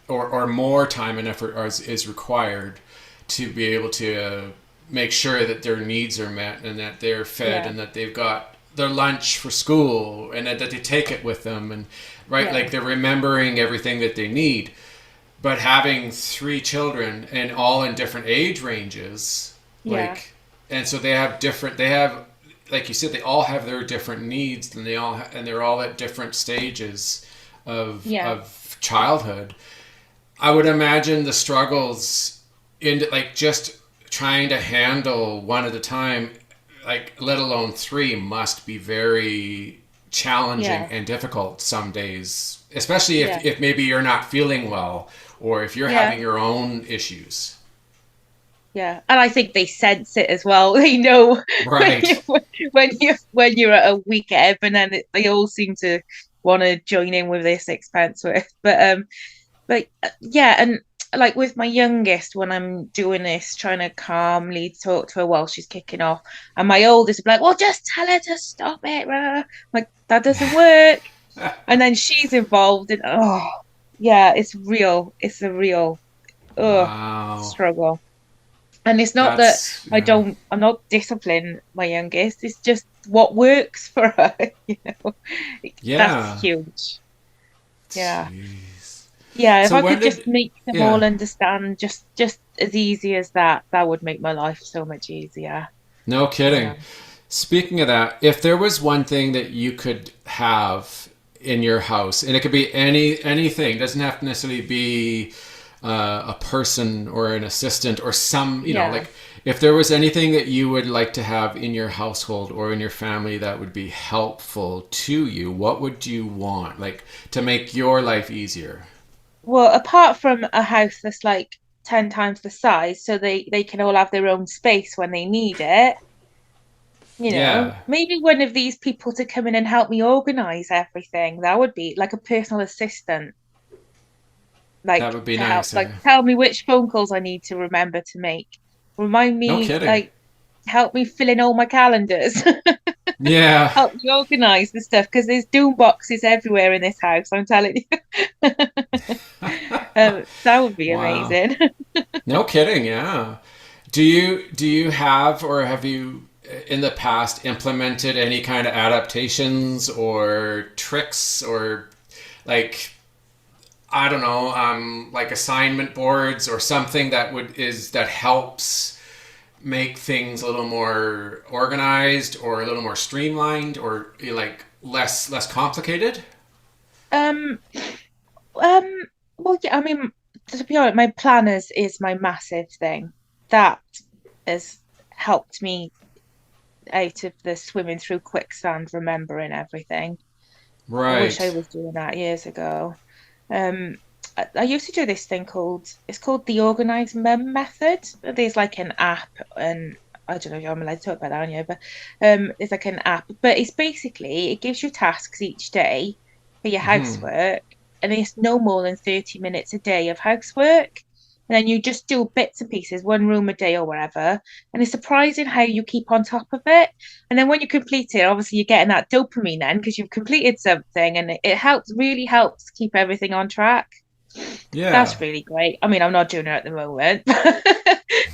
or more time and effort, is required to be able to make sure that their needs are met and that they're fed yeah, and that they've got their lunch for school and that they take it with them, and right, yeah, like they're remembering everything that they need. But having three children and all in different age ranges, yeah, like, and so they have like you said, they all have their different needs, and and they're all at different stages yeah, of childhood. I would imagine the struggles in like just trying to handle one at a time, like let alone three, must be very challenging yeah, and difficult some days, especially yeah, if maybe you're not feeling well or if you're yeah. having your own issues. Yeah, and I think they sense it as well. They know when you Right. when you're at a weak ebb, and then they all seem to want to join in with this expense with. But yeah, and like with my youngest, when I'm doing this, trying to calmly talk to her while she's kicking off, and my oldest will be like, "Well, just tell her to stop it." Rah." Like that doesn't work, and then she's involved, and oh, yeah, it's real. It's a real Wow. struggle. And it's not that That's yeah. I'm not disciplining my youngest. It's just what works for her, you know. That's Yeah. huge. Yeah. Jeez. Yeah, if So I when could just did make them all yeah. understand just as easy as that, that would make my life so much easier, No you kidding. know. Speaking of that, if there was one thing that you could have in your house, and it could be anything, it doesn't have to necessarily be a person or an assistant or some, Yeah. like if there was anything that you would like to have in your household or in your family that would be helpful to you, what would you want, like to make your life easier? Well, apart from a house that's like 10 times the size, so they can all have their own space when they need it. You know, Yeah, maybe one of these people to come in and help me organize everything. That would be like a personal assistant, that like would be to help, nice. like tell me which phone calls I need to remember to make. Remind No me, kidding. like, help me fill in all my calendars. Yeah. Help me organize the stuff because there's doom boxes everywhere in this house. I'm telling you. That would be Wow. amazing. No kidding. Yeah. Do you have, or have you in the past implemented any kind of adaptations or tricks, or like, I don't know, like assignment boards or something that that helps make things a little more organized or a little more streamlined, or like less complicated? Um, Um, well, yeah, I mean, to be honest, my planners is my massive thing. That has helped me out of the swimming through quicksand, remembering everything. I wish I Right. was doing that years ago. Um, I used to do this thing called it's called the organized mem method. There's like an app and I don't know if I'm allowed to talk about that on here, but it's like an app. But it's basically it gives you tasks each day for your Hmm. housework, and it's no more than 30 minutes a day of housework. And then you just do bits and pieces, one room a day or whatever. And it's surprising how you keep on top of it. And then when you complete it, obviously you're getting that dopamine then because you've completed something, and it helps, really helps keep everything on track. Yeah. That's really great. I mean, I'm not doing it at the moment.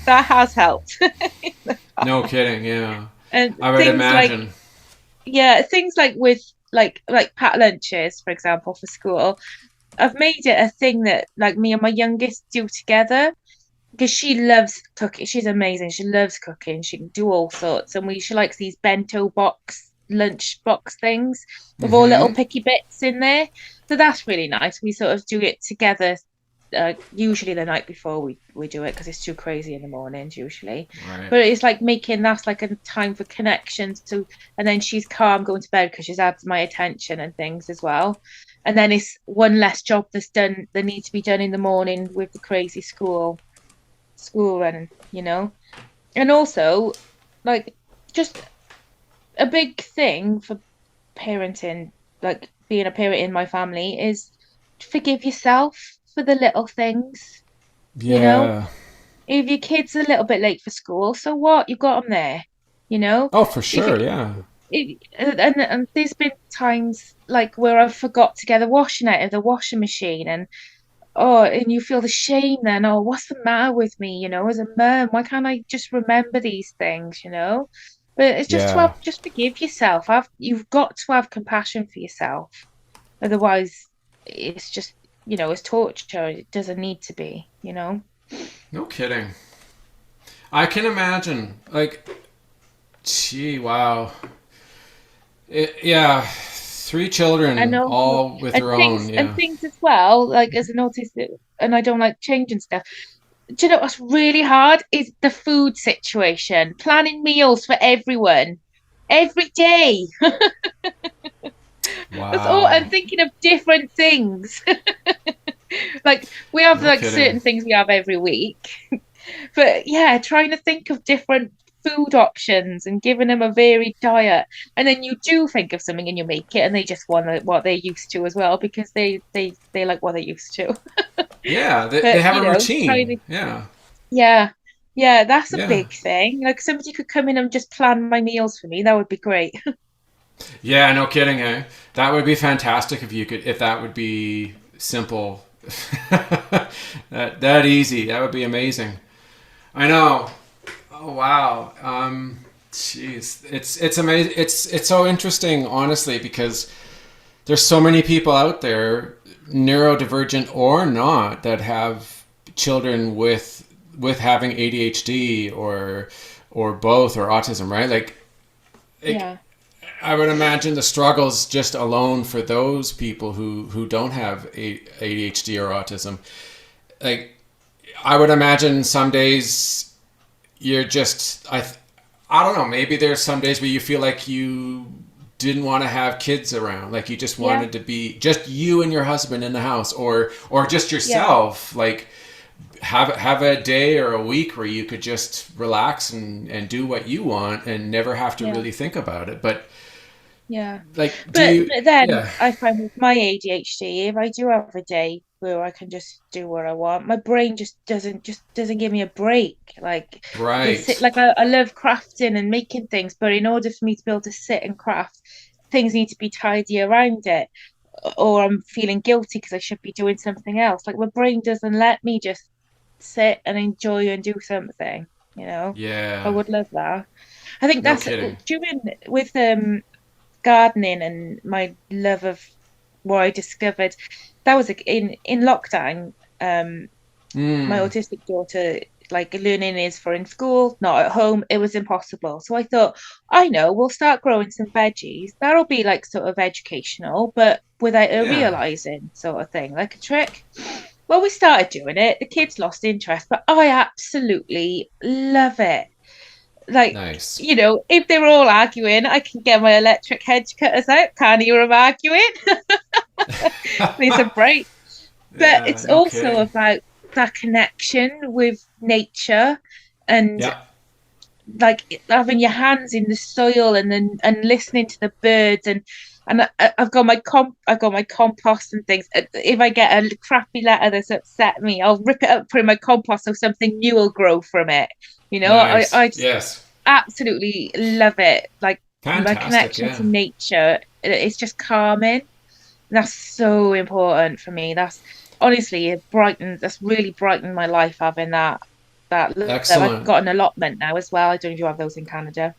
That has helped. No kidding. Yeah. And I would things like, imagine. yeah, things like with like packed lunches, for example, for school. I've made it a thing that like me and my youngest do together because she loves cooking. She's amazing. She loves cooking. She can do all sorts, and she likes these bento box lunch box things with all little Hmm. picky bits in there. So that's really nice. We sort of do it together. Usually the night before we do it because it's too crazy in the mornings usually. Right. But it's like making that's like a time for connections to, and then she's calm going to bed because she's had my attention and things as well. And then it's one less job that's done that needs to be done in the morning with the crazy school run, and also like just a big thing for parenting, like being a parent in my family, is forgive yourself for the little things. You know, Yeah. if your kid's a little bit late for school, so what? You've got them there. You know, Oh, for if sure. it, Yeah. and there's been times like where I forgot to get the washing out of the washing machine, and and you feel the shame then. Oh, what's the matter with me? As a mum, why can't I just remember these things? But it's just to Yeah. have, just forgive yourself. You've got to have compassion for yourself. Otherwise, it's just, it's torture. It doesn't need to be. No kidding. I can imagine. Like, gee, wow. Yeah. Three And children, also, all with their own. and Yeah. things as well, like as an autistic, and I don't like changing stuff. Do you know what's really hard is the food situation, planning meals for everyone every day. That's all. Wow. I'm thinking of different things. Like we have No like kidding. certain things we have every week, but yeah, trying to think of different food options and giving them a varied diet, and then you do think of something and you make it, and they just want what they're used to as well because they like what they're used to. Yeah. They But have a trying routine. to, Yeah. yeah, yeah, that's a Yeah. big thing. Like somebody could come in and just plan my meals for me. That would be great. Yeah. No kidding. Eh? That would be fantastic if you could, if that would be simple. That easy. That would be amazing. I know. Oh wow. Jeez, it's amazing. It's so interesting, honestly, because there's so many people out there, neurodivergent or not, that have children with having ADHD or both or autism, right? Like Yeah, I would imagine the struggles just alone for those people who don't have ADHD or autism. Like I would imagine some days you're just I don't know, maybe there's some days where you feel like you didn't want to have kids around, like you just yeah, wanted to be just you and your husband in the house, or just yeah, yourself, like have a day or a week where you could just relax and do what you want and never have to yeah. really think about it. But Yeah. like do But you then yeah. I find with my ADHD, if I do have a day where I can just do what I want, my brain just doesn't give me a break. Like Right. like I love crafting and making things, but in order for me to be able to sit and craft, things need to be tidy around it. Or I'm feeling guilty because I should be doing something else. Like my brain doesn't let me just sit and enjoy and do something. I Yeah. would love that. I think No that's kidding. during with gardening and my love of what I discovered. That was in lockdown. Um, my Mm. autistic daughter, like learning is for in school, not at home. It was impossible. So I thought, I know, we'll start growing some veggies. That'll be like sort of educational, but without her Yeah. realizing, sort of thing, like a trick. Well, we started doing it. The kids lost interest, but I absolutely love it. Like, Nice. if they were all arguing, I can get my electric hedge cutters out. Can't hear them arguing. It's a break. But Yeah, it's no also kidding. about that connection with nature and Yeah. like having your hands in the soil and then and listening to the birds I've got I've got my compost and things. If I get a crappy letter that's upset me, I'll rip it up, put it in my compost, so something new will grow from it. Nice. I just Yes. absolutely love it. Like my Fantastic. connection to Yeah. nature, it's just calming. That's so important for me. That's honestly, that's really brightened my life having I've Excellent. got an allotment now as well. I don't know if you have those in Canada,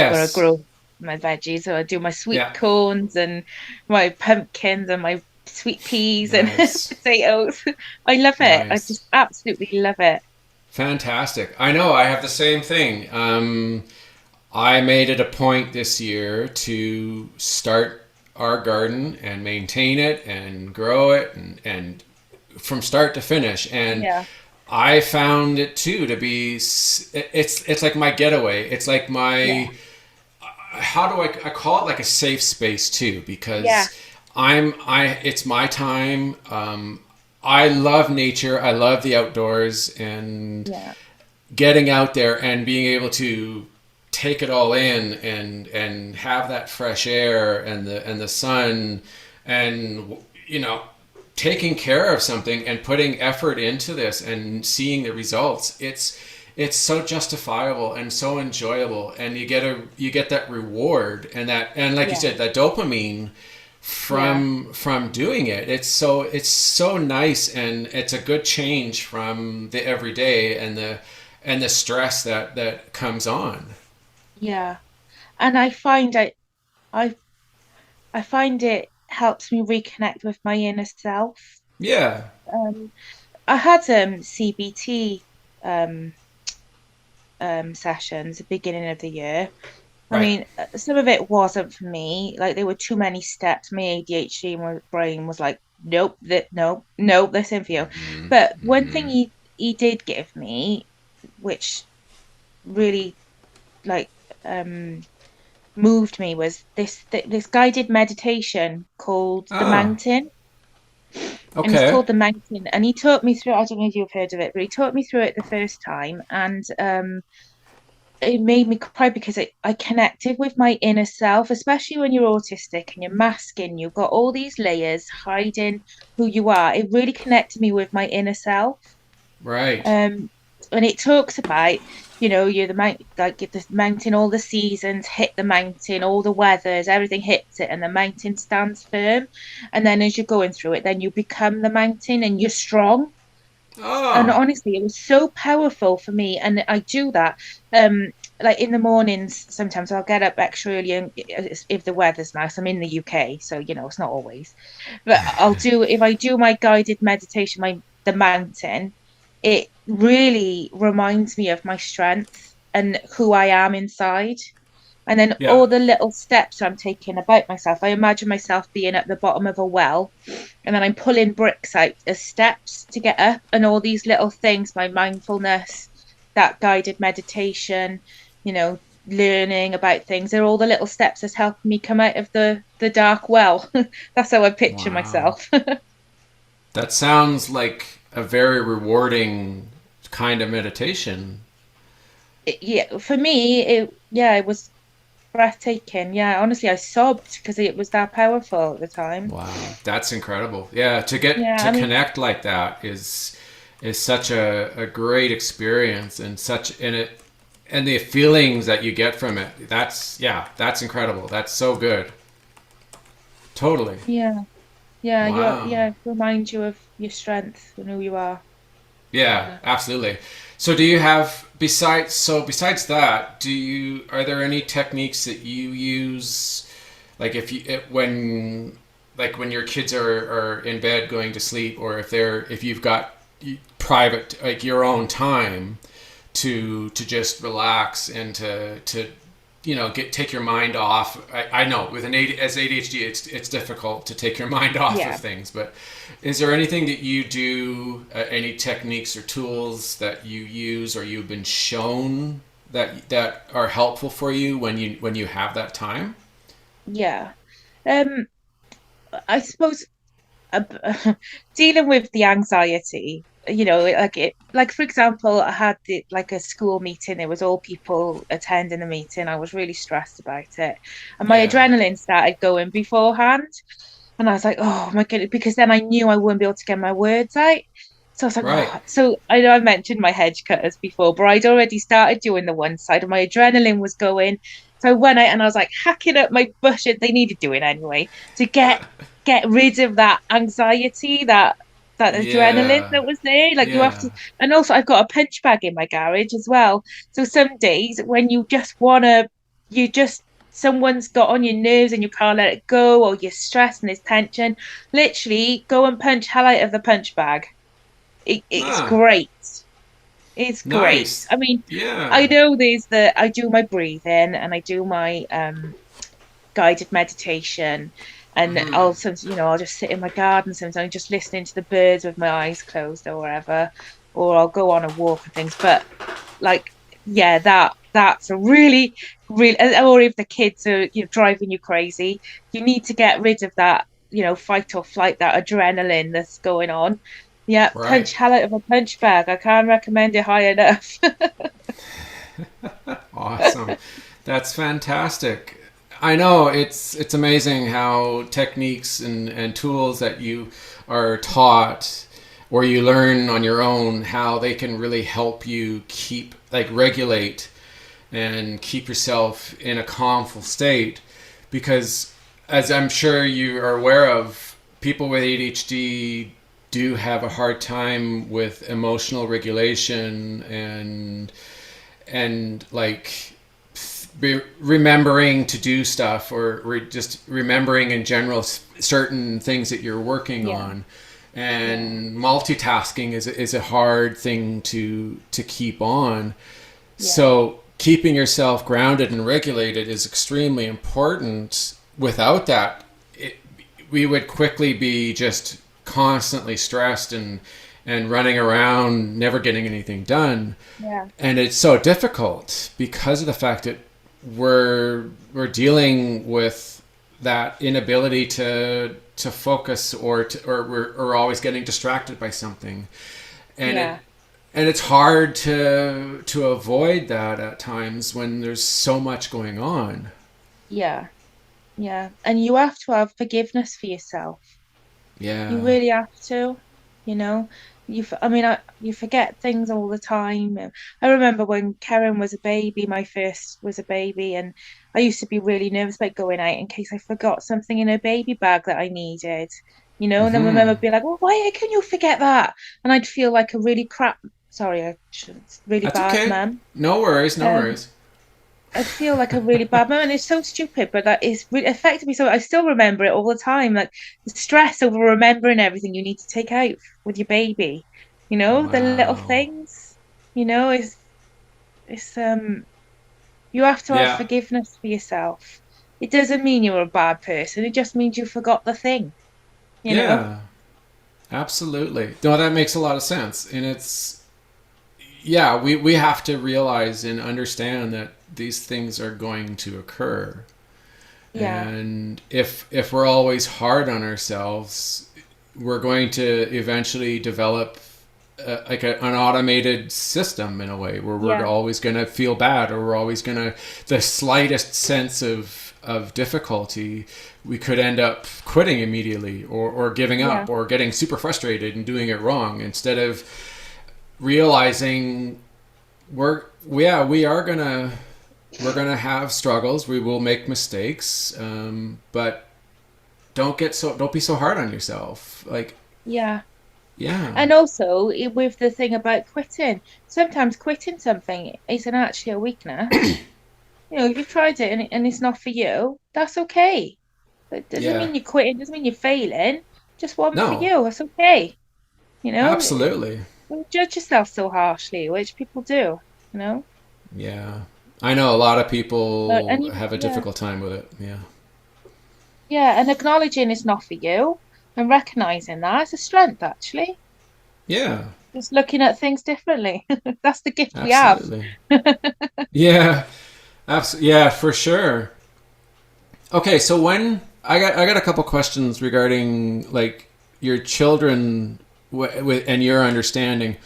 where I Yes. grow my veggies. So I do my sweet Yeah. corns and my pumpkins and my sweet peas and Nice. potatoes. I love it. I Nice. just absolutely love it. Fantastic. I know. I have the same thing. I made it a point this year to start our garden and maintain it and grow it and from start to finish. And Yeah, I found it too to be it's like my getaway. It's like yeah, my how do I call it like a safe space too yeah, because I it's my time. I love nature. I love the outdoors and yeah, getting out there and being able to take it all in and have that fresh air and the sun and taking care of something and putting effort into this and seeing the results. It's so justifiable and so enjoyable, and you get that reward and like you yeah, said, that dopamine yeah, from doing it. It's so nice, and it's a good change from the everyday and the stress that comes on. yeah. And I I find it helps me reconnect with my inner self. Yeah. Um, I had CBT um sessions at the beginning of the year. I Right. mean, some of it wasn't for me. Like there were too many steps. My ADHD and my brain was like, nope, nope, this isn't for you. But one thing he did give me, which really like moved me, was this guided meditation called The Ah. Mountain. And it's Okay. called The Mountain. And he taught me through, I don't know if you've heard of it, but he taught me through it the first time. And it made me cry because I connected with my inner self, especially when you're autistic and you're masking, you've got all these layers hiding who you are. It really connected me with my inner self. Right. Um, and it talks about, you're the mount, like the mountain, all the seasons hit the mountain, all the weathers, everything hits it, and the mountain stands firm. And then as you're going through it, then you become the mountain and you're strong. And Oh. honestly, it was so powerful for me. And I do that. Um, like in the mornings, sometimes I'll get up extra early and if the weather's nice. I'm in the UK, so it's not always. But if I do my guided meditation, the mountain, it really reminds me of my strength and who I am inside. And then Yeah. all the little steps I'm taking about myself. I imagine myself being at the bottom of a well, and then I'm pulling bricks out as steps to get up, and all these little things, my mindfulness, that guided meditation, you know, learning about things, they're all the little steps that's helping me come out of the dark well. That's how I picture Wow. myself. That sounds like a very rewarding kind of meditation. Yeah, for me, it was breathtaking. Yeah, honestly, I sobbed because it was that powerful at the time. Wow, that's incredible. Yeah, to get Yeah, to I mean, connect like that is such a great experience and such in it and the feelings that you get from it. That's incredible. That's so good. Totally. yeah, Wow. remind you of your strength and who you are. Yeah, Yeah. absolutely. So do you have besides that, do you are there any techniques that you use like if you it, when like when your kids are in bed going to sleep or if you've got private like your own time to just relax and to get take your mind off. I know with as ADHD it's difficult to take your mind off of Yeah. things, but is there anything that you do, any techniques or tools that you use or you've been shown that are helpful for you when you have that time? Yeah. I suppose uh, dealing with the anxiety, like for example, I had like a school meeting. There was all people attending the meeting. I was really stressed about it, and my Yeah. adrenaline started going beforehand. And I was like, oh my goodness, because then I knew I wouldn't be able to get my words out. So I was like, Right. oh. So I know I mentioned my hedge cutters before, but I'd already started doing the one side and my adrenaline was going. So I went out and I was like hacking up my bushes. They needed doing anyway to get rid of that anxiety, that adrenaline Yeah. that was there. Like you have Yeah. to, and also I've got a punch bag in my garage as well. So some days when you just wanna, you just someone's got on your nerves and you can't let it go, or you're stressed and there's tension, literally go and punch hell out of the punch bag. It's Ah, great. It's great. nice. I mean, Yeah. I know I do my breathing and I do my guided meditation. And Hmm. I'll sometimes, I'll just sit in my garden sometimes, just listening to the birds with my eyes closed or whatever, or I'll go on a walk and things. But like, yeah, that's a really, or if the kids are, driving you crazy, you need to get rid of that, fight or flight, that adrenaline that's going on. Yeah, Right. punch hell out of a punch bag. I can't recommend it high enough. Awesome. That's fantastic. I know it's amazing how techniques and tools that you are taught or you learn on your own how they can really help you keep like regulate and keep yourself in a calmful state because as I'm sure you are aware of, people with ADHD do have a hard time with emotional regulation and like remembering to do stuff or just remembering in general certain things that you're working Yeah, on yeah, and multitasking is a hard thing to keep on, yeah, so keeping yourself grounded and regulated is extremely important. Without that, we would quickly be just constantly stressed and running around never getting anything done, yeah, and it's so difficult because of the fact that we're dealing with that inability to focus or we're always getting distracted by something, and yeah. it's hard to avoid that at times when there's so much going on. Yeah, yeah. And you have to have forgiveness for yourself. You Yeah. really have to, you know. I mean, you forget things all the time. I remember when Karen was a baby, my first was a baby, and I used to be really nervous about going out in case I forgot something in her baby bag that I needed, and then my mum Hmm. would be like, "Well, why can you forget that?" And I'd feel like a really crap, sorry, I shouldn't, really That's bad okay. mum. No worries. No Um, worries. I'd feel like a really bad moment. It's so stupid, but that is really affected me. So I still remember it all the time. Like the stress over remembering everything you need to take out with your baby. The little Wow. things. It's you have to have Yeah. forgiveness for yourself. It doesn't mean you're a bad person. It just means you forgot the thing. You know? Yeah. Absolutely. No, that makes a lot of sense, and it's yeah. We have to realize and understand that these things are going to occur. Yeah, And if we're always hard on ourselves, we're going to eventually develop an automated system in a way where we're yeah, always going to feel bad or we're always going to the slightest sense of difficulty we could end up quitting immediately or giving yeah, up or getting super frustrated and doing it wrong instead of realizing we are gonna have struggles. We will make mistakes, but don't be so hard on yourself. Like, yeah. yeah, And also with the thing about quitting, sometimes quitting something isn't actually a weakness. If you've tried it and it's not for you, that's okay. It doesn't yeah, mean you're quitting, doesn't mean you're failing. Just one for no, you. That's okay. You know, absolutely, don't judge yourself so harshly, which people do, you know. yeah. I know a lot of And people you, have a yeah, difficult time with it. Yeah, yeah, and acknowledging it's not for you and recognizing that is a strength, actually. yeah, Just looking at things differently. That's the gift we have. absolutely, yeah, yeah, for sure. Okay, so when I got a couple questions regarding like your children and your understanding,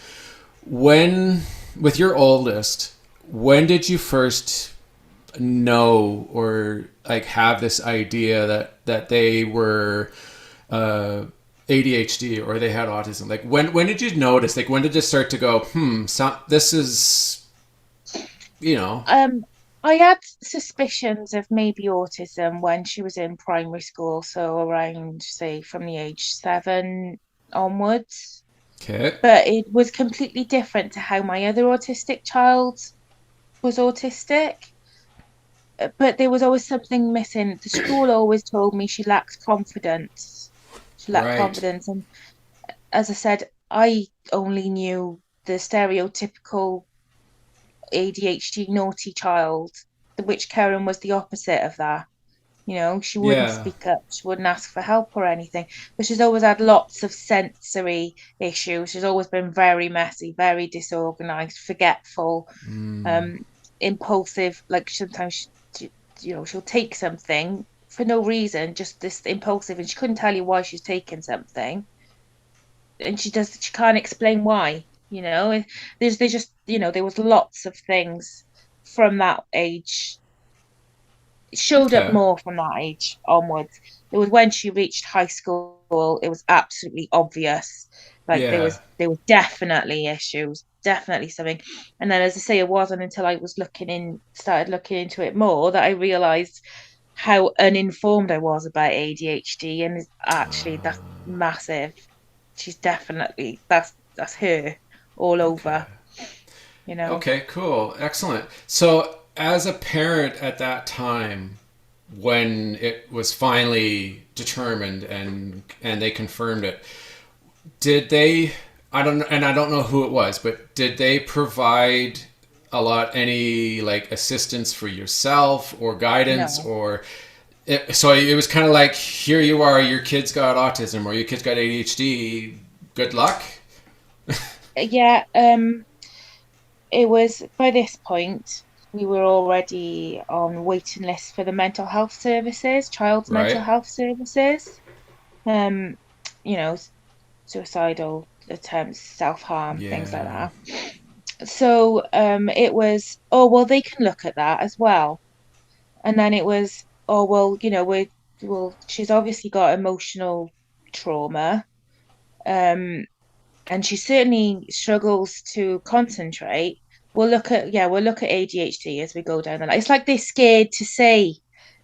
when with your oldest, when did you first know or like have this idea that they were ADHD or they had autism? Like when did you notice? Like when did it start to go, this is, you know? I had suspicions of maybe autism when she was in primary school, so around, say, from the age 7 onwards. Okay. But it was completely different to how my other autistic child was autistic. But there was always something missing. The school always told me she lacked confidence. She lacked Right. confidence. And as I said, I only knew the stereotypical ADHD naughty child, which Karen was the opposite of that. You know, she wouldn't Yeah. speak up, she wouldn't ask for help or anything. But she's always had lots of sensory issues. She's always been very messy, very disorganized, forgetful, um, impulsive. Like sometimes she'll take something for no reason, just this impulsive, and she couldn't tell you why she's taking something, and she can't explain why. There's just there was lots of things from that age. It showed up Okay. more from that age onwards. It was when she reached high school, it was absolutely obvious. Like Yeah. there was definitely issues, definitely something. And then, as I say, it wasn't until I started looking into it more, that I realized how uninformed I was about ADHD. And actually, that's massive. She's definitely that's her all Okay. over, you know. Okay, cool. Excellent. So, as a parent at that time, when it was finally determined and they confirmed it, did they I don't know who it was, but did they provide any like assistance for yourself or guidance No. or so it was kind of like, here you are, your kid's got autism or your kid's got ADHD, good luck. Yeah, it was by this point we were already on waiting lists for the mental health services, child's mental Right. health services. Um, you know, suicidal attempts, self-harm, things like Yeah. that. So it was, oh well, they can look at that as well. And then it was, oh well, she's obviously got emotional trauma. Um, and she certainly struggles to concentrate. We'll look at ADHD as we go down the line. It's like they're scared to say,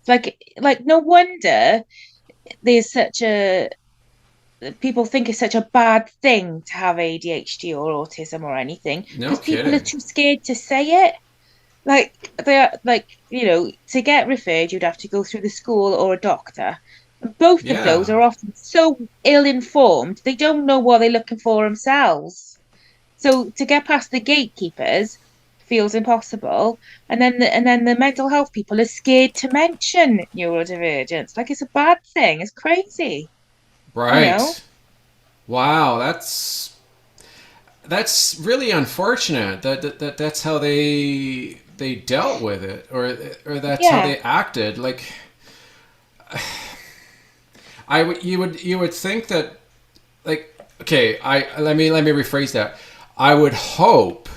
like no wonder there's such a people think it's such a bad thing to have ADHD or autism or anything, No because people are kidding. too scared to say it. Like they're like, to get referred, you'd have to go through the school or a doctor. Both of those Yeah. are often so ill informed, they don't know what they're looking for themselves. So to get past the gatekeepers feels impossible. And then the mental health people are scared to mention neurodivergence. Like it's a bad thing. It's crazy, you know? Right. Wow, that's really unfortunate that's how they dealt with it or that's how Yeah. they acted. Like you would think that, like, okay, I let me rephrase that. I would hope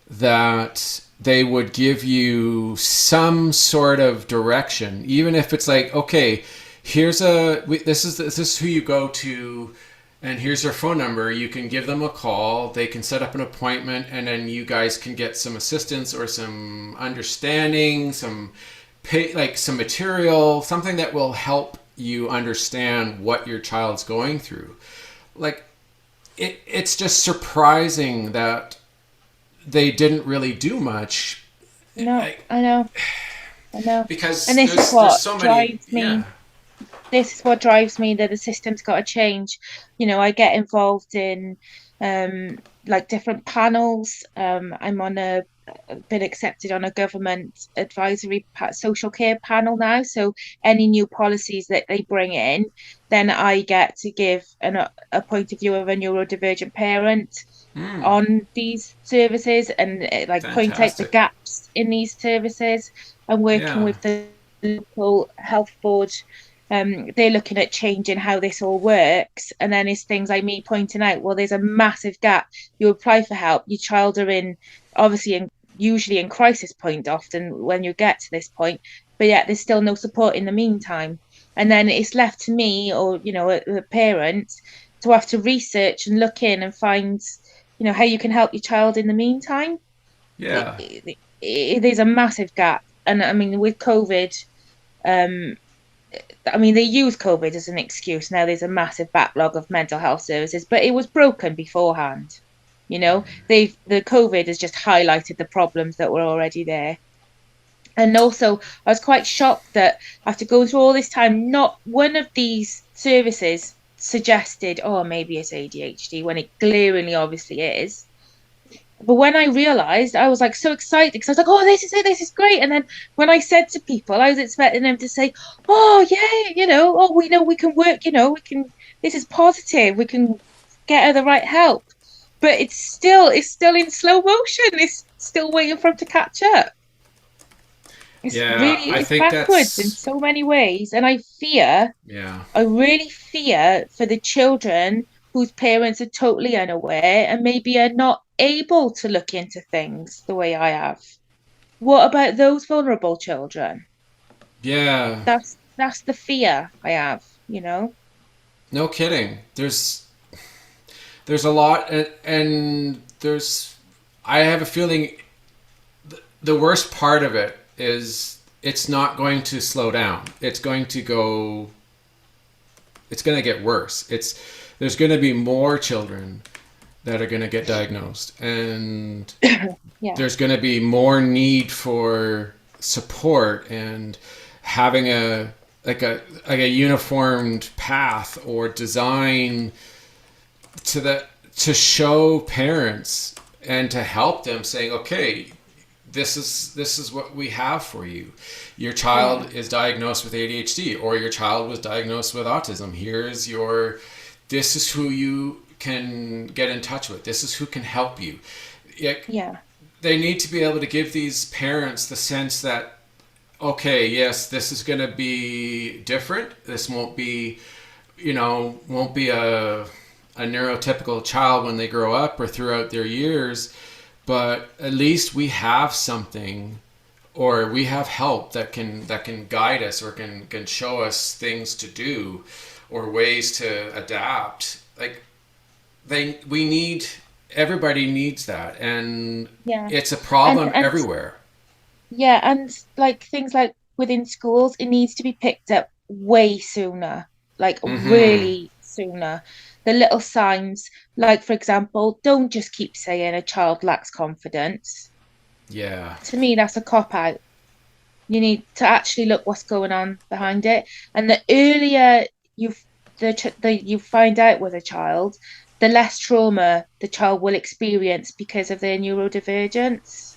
that they would give you some sort of direction, even if it's like, okay, this is who you go to, and here's their phone number. You can give them a call. They can set up an appointment, and then you guys can get some assistance or some understanding, some material, something that will help you understand what your child's going through. Like, it's just surprising that they didn't really do much. No, I, I know, I know. And because there's so many. Yeah. This is what drives me, that the system's got to change. I get involved in um like different panels. I'm on a been accepted on a government advisory social care panel now. So any new policies that they bring in, then I get to give a point of view of a neurodivergent parent on these services, and like point out the Fantastic. gaps in these services. I'm working Yeah. with the local health board, they're looking at changing how this all works. And then it's things like me pointing out, well, there's a massive gap. You apply for help, your child are in, obviously, usually in crisis point often when you get to this point, but yet there's still no support in the meantime. And then it's left to me, or, a parent, to have to research and look in and find, how you can help your child in the meantime. Yeah. There's a massive gap. And I mean, with COVID, um, they use COVID as an excuse. Now there's a massive backlog of mental health services, but it was broken beforehand. The COVID has just highlighted the problems that were already there. And also, I was quite shocked that after going through all this time, not one of these services suggested, oh, maybe it's ADHD, when it glaringly obviously is. But when I realized, I was like so excited because I was like, oh, this is it, this is great. And then when I said to people, I was expecting them to say, oh, yeah, oh, we know we can work, this is positive, we can get her the right help. But it's still in slow motion. It's still waiting for them to catch up. It's backwards in so many ways. And I really fear for the children whose parents are totally unaware and maybe are not able to look into things the way I have. What about those vulnerable children? Yeah. That's the fear I have, No kidding. There's a lot, and I have a feeling the worst part of it is it's not going to slow down. It's going to get worse. There's going to be more children that are going to get diagnosed, and there's going to be more need for support and having a uniformed path or design to show parents and to help them, saying, okay, this is what we have for you. Your child is diagnosed with ADHD, or your child was diagnosed with autism. This is who you can get in touch with. This is who can help you. They need to be able to give these parents the sense that, okay, yes, this is going to be different. This won't be a neurotypical child when they grow up or throughout their years, but at least we have something, or we have help that can guide us, or can show us things to do or ways to adapt. Like everybody needs that, and it's a problem everywhere. Yeah, and like things like within schools, it needs to be picked up way sooner, like really sooner. The little signs, like, for example, don't just keep saying a child lacks confidence. Yeah. To me, that's a cop-out. You need to actually look what's going on behind it. And the earlier you find out with a child, the less trauma the child will experience because of their neurodivergence.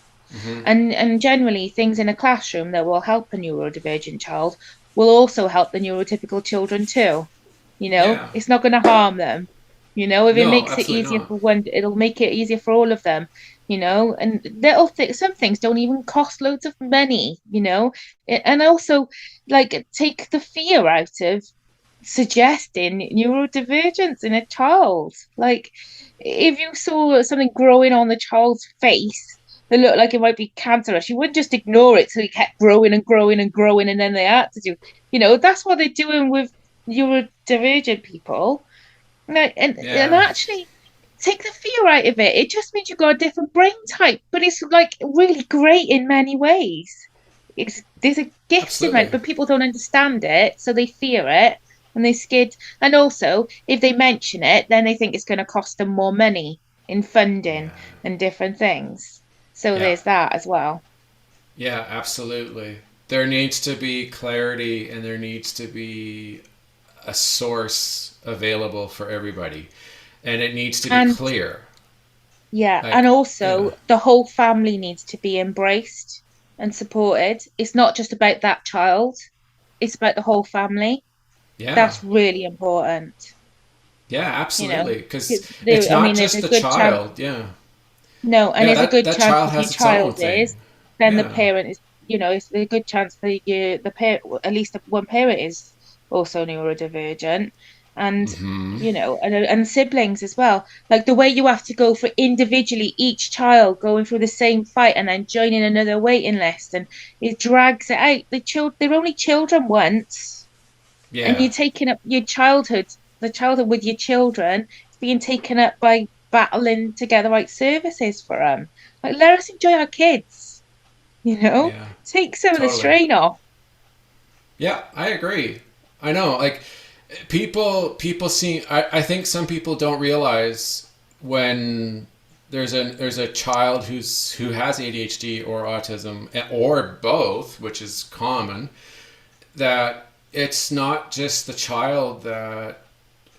And generally, things in a classroom that will help a neurodivergent child will also help the neurotypical children too. It's not going to harm them. If it makes it easier for one, it'll make it easier for all of them. And some things don't even cost loads of money. And also, like, take the fear out of suggesting neurodivergence in a child. Like, if you saw something growing on the child's face that looked like it might be cancerous, you wouldn't just ignore it so it kept growing and growing and growing, and then they had to do. That's what they're doing with neurodivergent people. And actually take the fear out of it. It just means you've got a different brain type, but it's like really great in many ways. There's a gift in it, but people don't understand it, so they fear it and they're scared. And also, if they mention it, then they think it's going to cost them more money in funding and different things. So there's that as well. Yeah, absolutely. There needs to be clarity, and there needs to be a source available for everybody, and it needs to be clear. And also the whole family needs to be embraced and supported. It's not just about that child, it's about the whole family. That's really important. Absolutely, because it's not just the child. No, and there's a good chance if your child is, then the parent is, it's a good chance that the parent, at least one parent is also neurodivergent, and Hmm. and siblings as well. Like the way you have to go for individually each child going through the same fight and then joining another waiting list, and it drags it out. They're only children once, and Yeah. you're taking up your childhood, the childhood with your children. It's being taken up by battling together like services for them. Like let us enjoy our kids, Yeah. take some of the Totally. strain off. Yeah, I agree. I know, like people see. I think some people don't realize when there's a child who has ADHD or autism or both, which is common, that it's not just the child that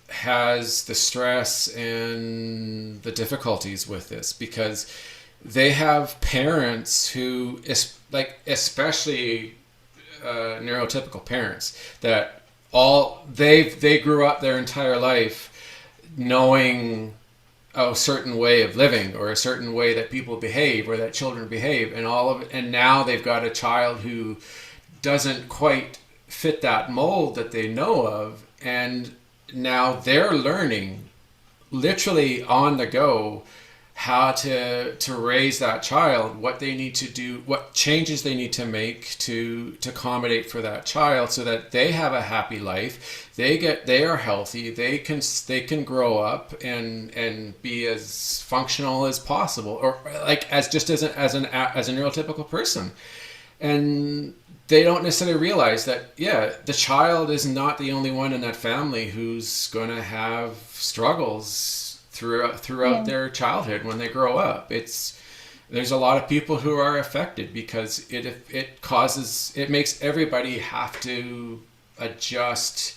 has the stress and the difficulties with this, because they have parents who is like, especially neurotypical parents, that they grew up their entire life knowing a certain way of living or a certain way that people behave or that children behave, and all of it, and now they've got a child who doesn't quite fit that mold that they know of, and now they're learning literally on the go how to raise that child, what they need to do, what changes they need to make to accommodate for that child, so that they have a happy life, they are healthy, they can grow up and be as functional as possible, or like as just as a neurotypical person. And they don't necessarily realize that, yeah, the child is not the only one in that family who's going to have struggles throughout Yeah. their childhood when they grow up. There's a lot of people who are affected because it makes everybody have to adjust,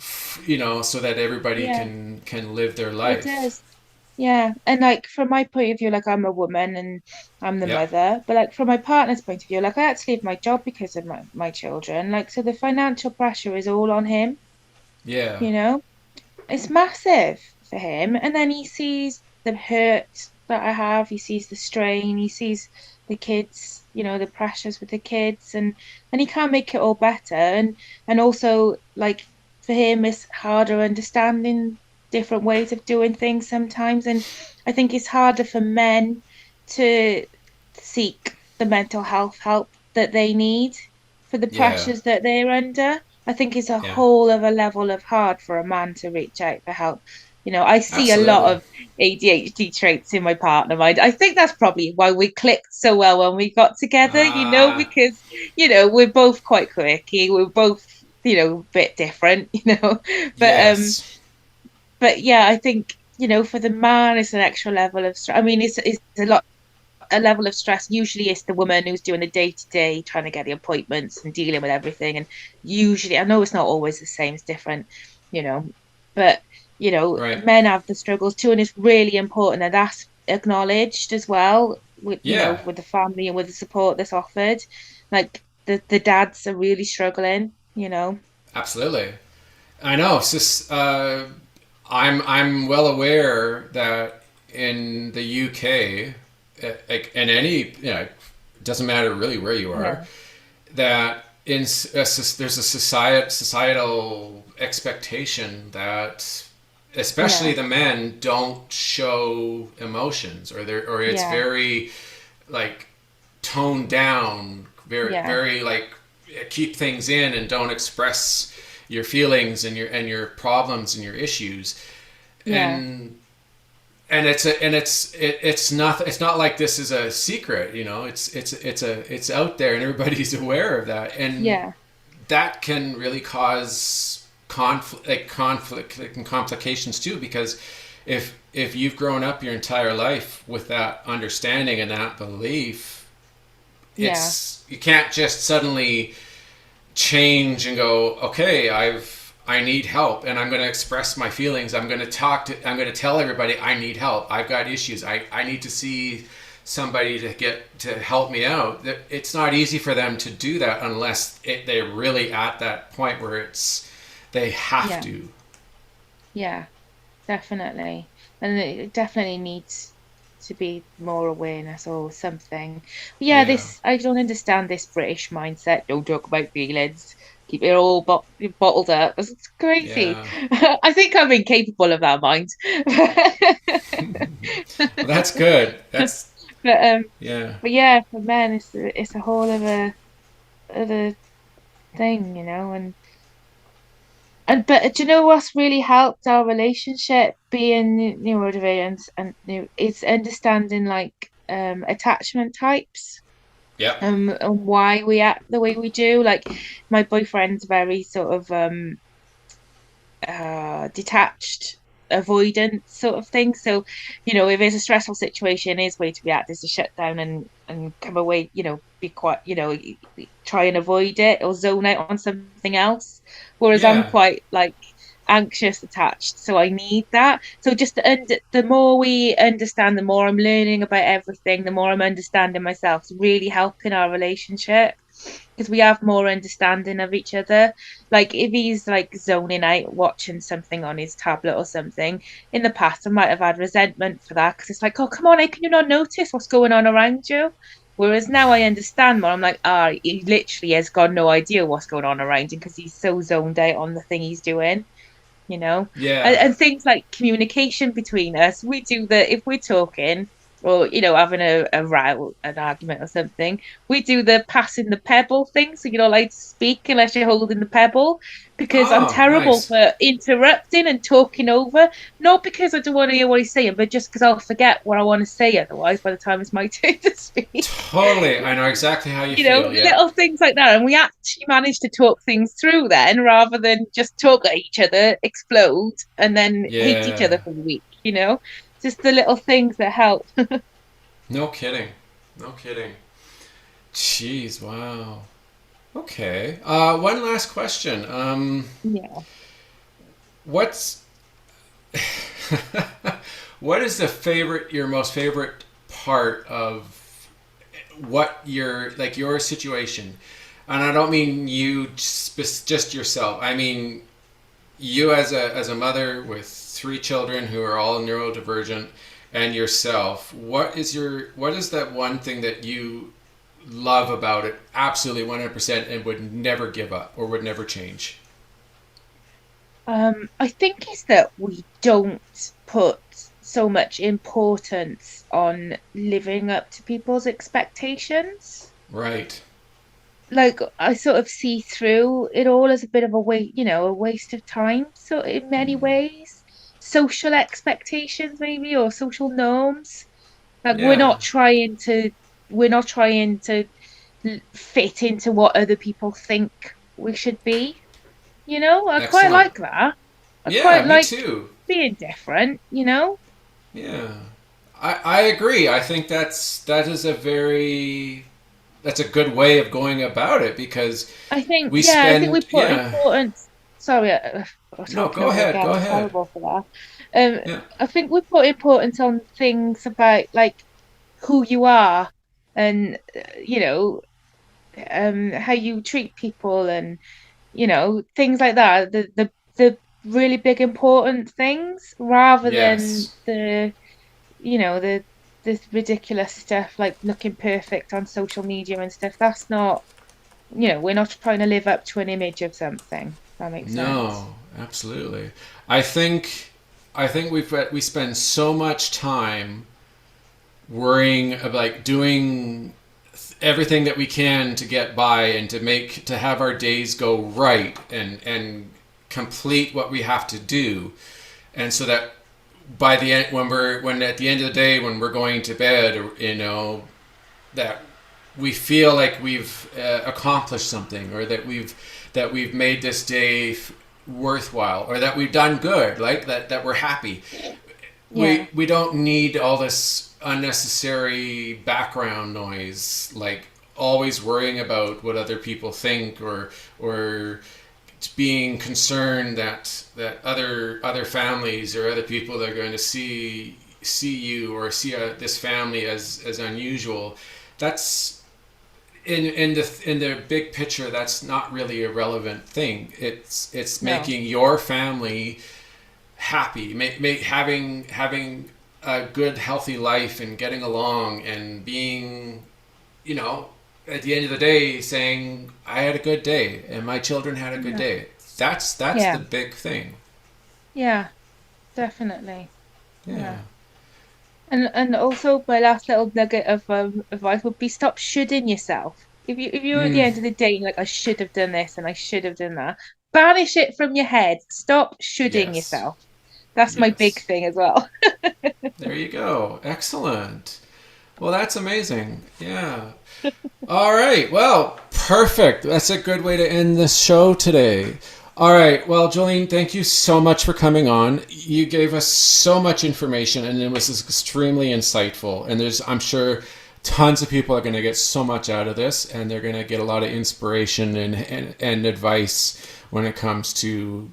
so that everybody Yeah, can live their it life. does. Yeah, and like from my point of view, like I'm a woman and I'm the Yeah. mother, but like from my partner's point of view, like I had to leave my job because of my children. Like so the financial pressure is all on him, Yeah. you know? It's massive for him. And then he sees the hurt that I have, he sees the strain, he sees the kids, the pressures with the kids, and he can't make it all better. And also like for him it's harder understanding different ways of doing things sometimes. And I think it's harder for men to seek the mental health help that they need for the Yeah. pressures that they're under. I think it's a Yeah. whole other level of hard for a man to reach out for help. I see a lot Absolutely. of ADHD traits in my partner. I think that's probably why we clicked so well when we got together, Ah. because, we're both quite quirky. We're both, a bit different, But Yes. but yeah, I think, for the man, it's an extra level of stress. I mean, it's a level of stress. Usually it's the woman who's doing the day to day, trying to get the appointments and dealing with everything. And usually, I know it's not always the same, it's different, you know, but, Right. men have the struggles too. And it's really important that that's acknowledged as well with, Yeah. with the family and with the support that's offered. Like the dads are really struggling. Absolutely. I know. It's just, I'm well aware that in the UK, like in any, it doesn't matter really where you are, Yeah. that there's a societal expectation that especially Yeah. the men don't show emotions, or it's Yeah. very like toned down, very Yeah. very like keep things in and don't express your feelings and your problems and your issues. Yeah. And it's not like this is a secret, it's out there and everybody's aware of that, and Yeah. that can really cause conflict and complications too, because if you've grown up your entire life with that understanding and that belief, Yeah. you can't just suddenly change and go, okay, I need help and I'm going to express my feelings. I'm going to tell everybody I need help. I've got issues. I need to see somebody to help me out. It's not easy for them to do that unless they're really at that point where they have Yeah. to. Yeah. Definitely. And it definitely needs to be more awareness or something. But yeah, Yeah. I don't understand this British mindset. Don't talk about feelings. keep it all bottled up. It's crazy. Yeah. I think I'm incapable of that mind. Well, that's good. That's But yeah. but yeah, for men, it's a whole other thing, you know. And but do you know what's really helped our relationship being neurodivergent and it's understanding like attachment types Yep. and why we act the way we do. Like my boyfriend's very sort of detached, avoidant sort of thing. So, you know, if there's a stressful situation, his way to react is to shut down and come away, you know, be quite, you know, try and avoid it or zone out on something else. Whereas I'm Yeah. quite like anxious attached, so I need that. So just the more we understand, the more I'm learning about everything, the more I'm understanding myself. It's really helping our relationship because we have more understanding of each other. Like if he's like zoning out watching something on his tablet or something, in the past I might have had resentment for that because it's like, oh come on, how can you not notice what's going on around you? Whereas now I understand more. I'm like, he literally has got no idea what's going on around him because he's so zoned out on the thing he's doing, you know. Yeah. And things like communication between us, we do the if we're talking or you know having a row, an argument or something, we do the passing the pebble thing. So you're not allowed to speak unless you're holding the pebble, because I'm Oh, terrible nice. for interrupting and talking over. Not because I don't want to hear what he's saying, but just because I'll forget what I want to say otherwise by the time it's my turn to speak. Totally. I know exactly how you You know, feel. Yeah. little things like that. And we actually managed to talk things through then rather than just talk at each other, explode, and then hate each Yeah. other for the week, you know? Just the little things that help. No kidding. No kidding. Jeez, wow. Okay. One last question. Yeah. What's what is your most favorite part of what your like your situation? And I don't mean you just yourself. I mean you as a mother with three children who are all neurodivergent and yourself. What is that one thing that you love about it absolutely 100% and would never give up or would never change? I think it's that we don't put so much importance on living up to people's expectations. Right. Like I sort of see through it all as a bit of a waste, you know, a waste of time. So in many ways, social expectations maybe or social norms. Like Yeah. we're not trying to fit into what other people think we should be. You know, I quite Excellent. like that. I Yeah, quite me like too. being different, you know? Yeah. I agree. I think that's a good way of going about it because we I think we spend put yeah. importance. Sorry, I'm No, talking go over ahead. again. Go I'm ahead. terrible for that. Yeah. I think we put importance on things about like who you are and you know, how you treat people and you know things like that. The really big important things rather than Yes. the you know the this ridiculous stuff like looking perfect on social media and stuff. That's not you know, we're not trying to live up to an image of something. That makes sense. No, absolutely. I think we spend so much time worrying about like doing everything that we can to get by and to have our days go right and complete what we have to do, and so that by the end when at the end of the day when we're going to bed, you know, that we feel like we've accomplished something or that we've made this day worthwhile or that we've done good, like that we're happy. Yeah. We don't need all this unnecessary background noise, like always worrying about what other people think or being concerned that other families or other people are going to see you or see this family as unusual. That's in the big picture. That's not really a relevant thing. It's No. making your family happy, having a good healthy life and getting along and being, you know, at the end of the day saying, I had a good day and my children had a good day. That's Yeah. the big thing. Yeah. Definitely. Yeah. Yeah. And also my last little nugget of advice would be stop shoulding yourself. If you're at the Mm, end of the day like I should have done this and I should have done that, banish it from your head. Stop shoulding yes. yourself. That's my big Yes. thing as well. There you go. Excellent. Well, that's amazing. Yeah. All right. Well, perfect. That's a good way to end this show today. All right. Well, Jolene, thank you so much for coming on. You gave us so much information and it was extremely insightful. And I'm sure, tons of people are going to get so much out of this and they're going to get a lot of inspiration and advice when it comes to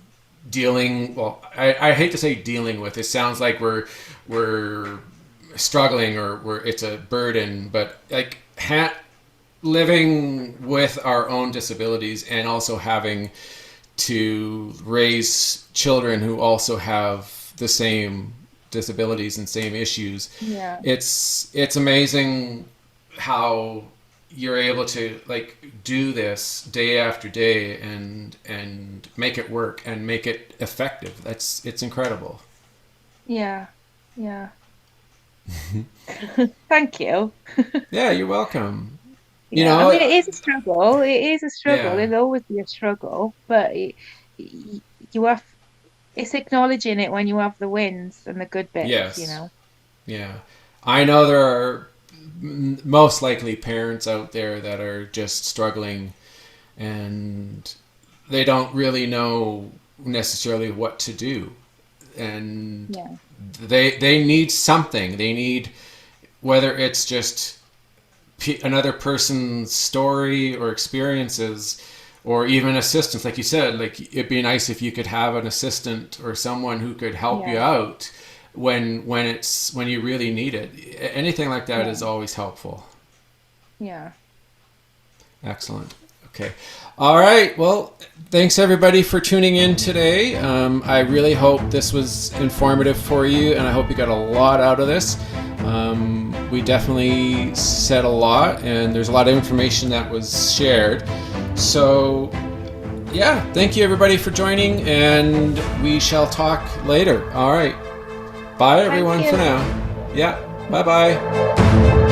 dealing. Well, I hate to say dealing with. It sounds like we're struggling or it's a burden, but like living with our own disabilities and also having to raise children who also have the same disabilities and same issues. Yeah. It's amazing how you're able to like do this day after day and make it work and make it effective. It's incredible. Yeah. Yeah. Thank you. Yeah, you're welcome. You Yeah, I mean, know, it is a struggle. It is a struggle. yeah. There's always be a struggle, but you have it's acknowledging it when you have the wins and the good bits, you Yes. know. Yeah. I know there are most likely parents out there that are just struggling and they don't really know necessarily what to do. And Yeah, they need something. They need, whether it's just another person's story or experiences or even assistance, like you said, like it'd be nice if you could have an assistant or someone who could help you yeah, out when you really need it. Anything like that yeah, is always helpful. yeah. Excellent. Okay. All right. Well, thanks everybody for tuning in today. I really hope this was informative for you, and I hope you got a lot out of this. We definitely said a lot, and there's a lot of information that was shared. So, yeah, thank you everybody for joining, and we shall talk later. All right. Bye Thank everyone for you. now. Yeah. Bye bye.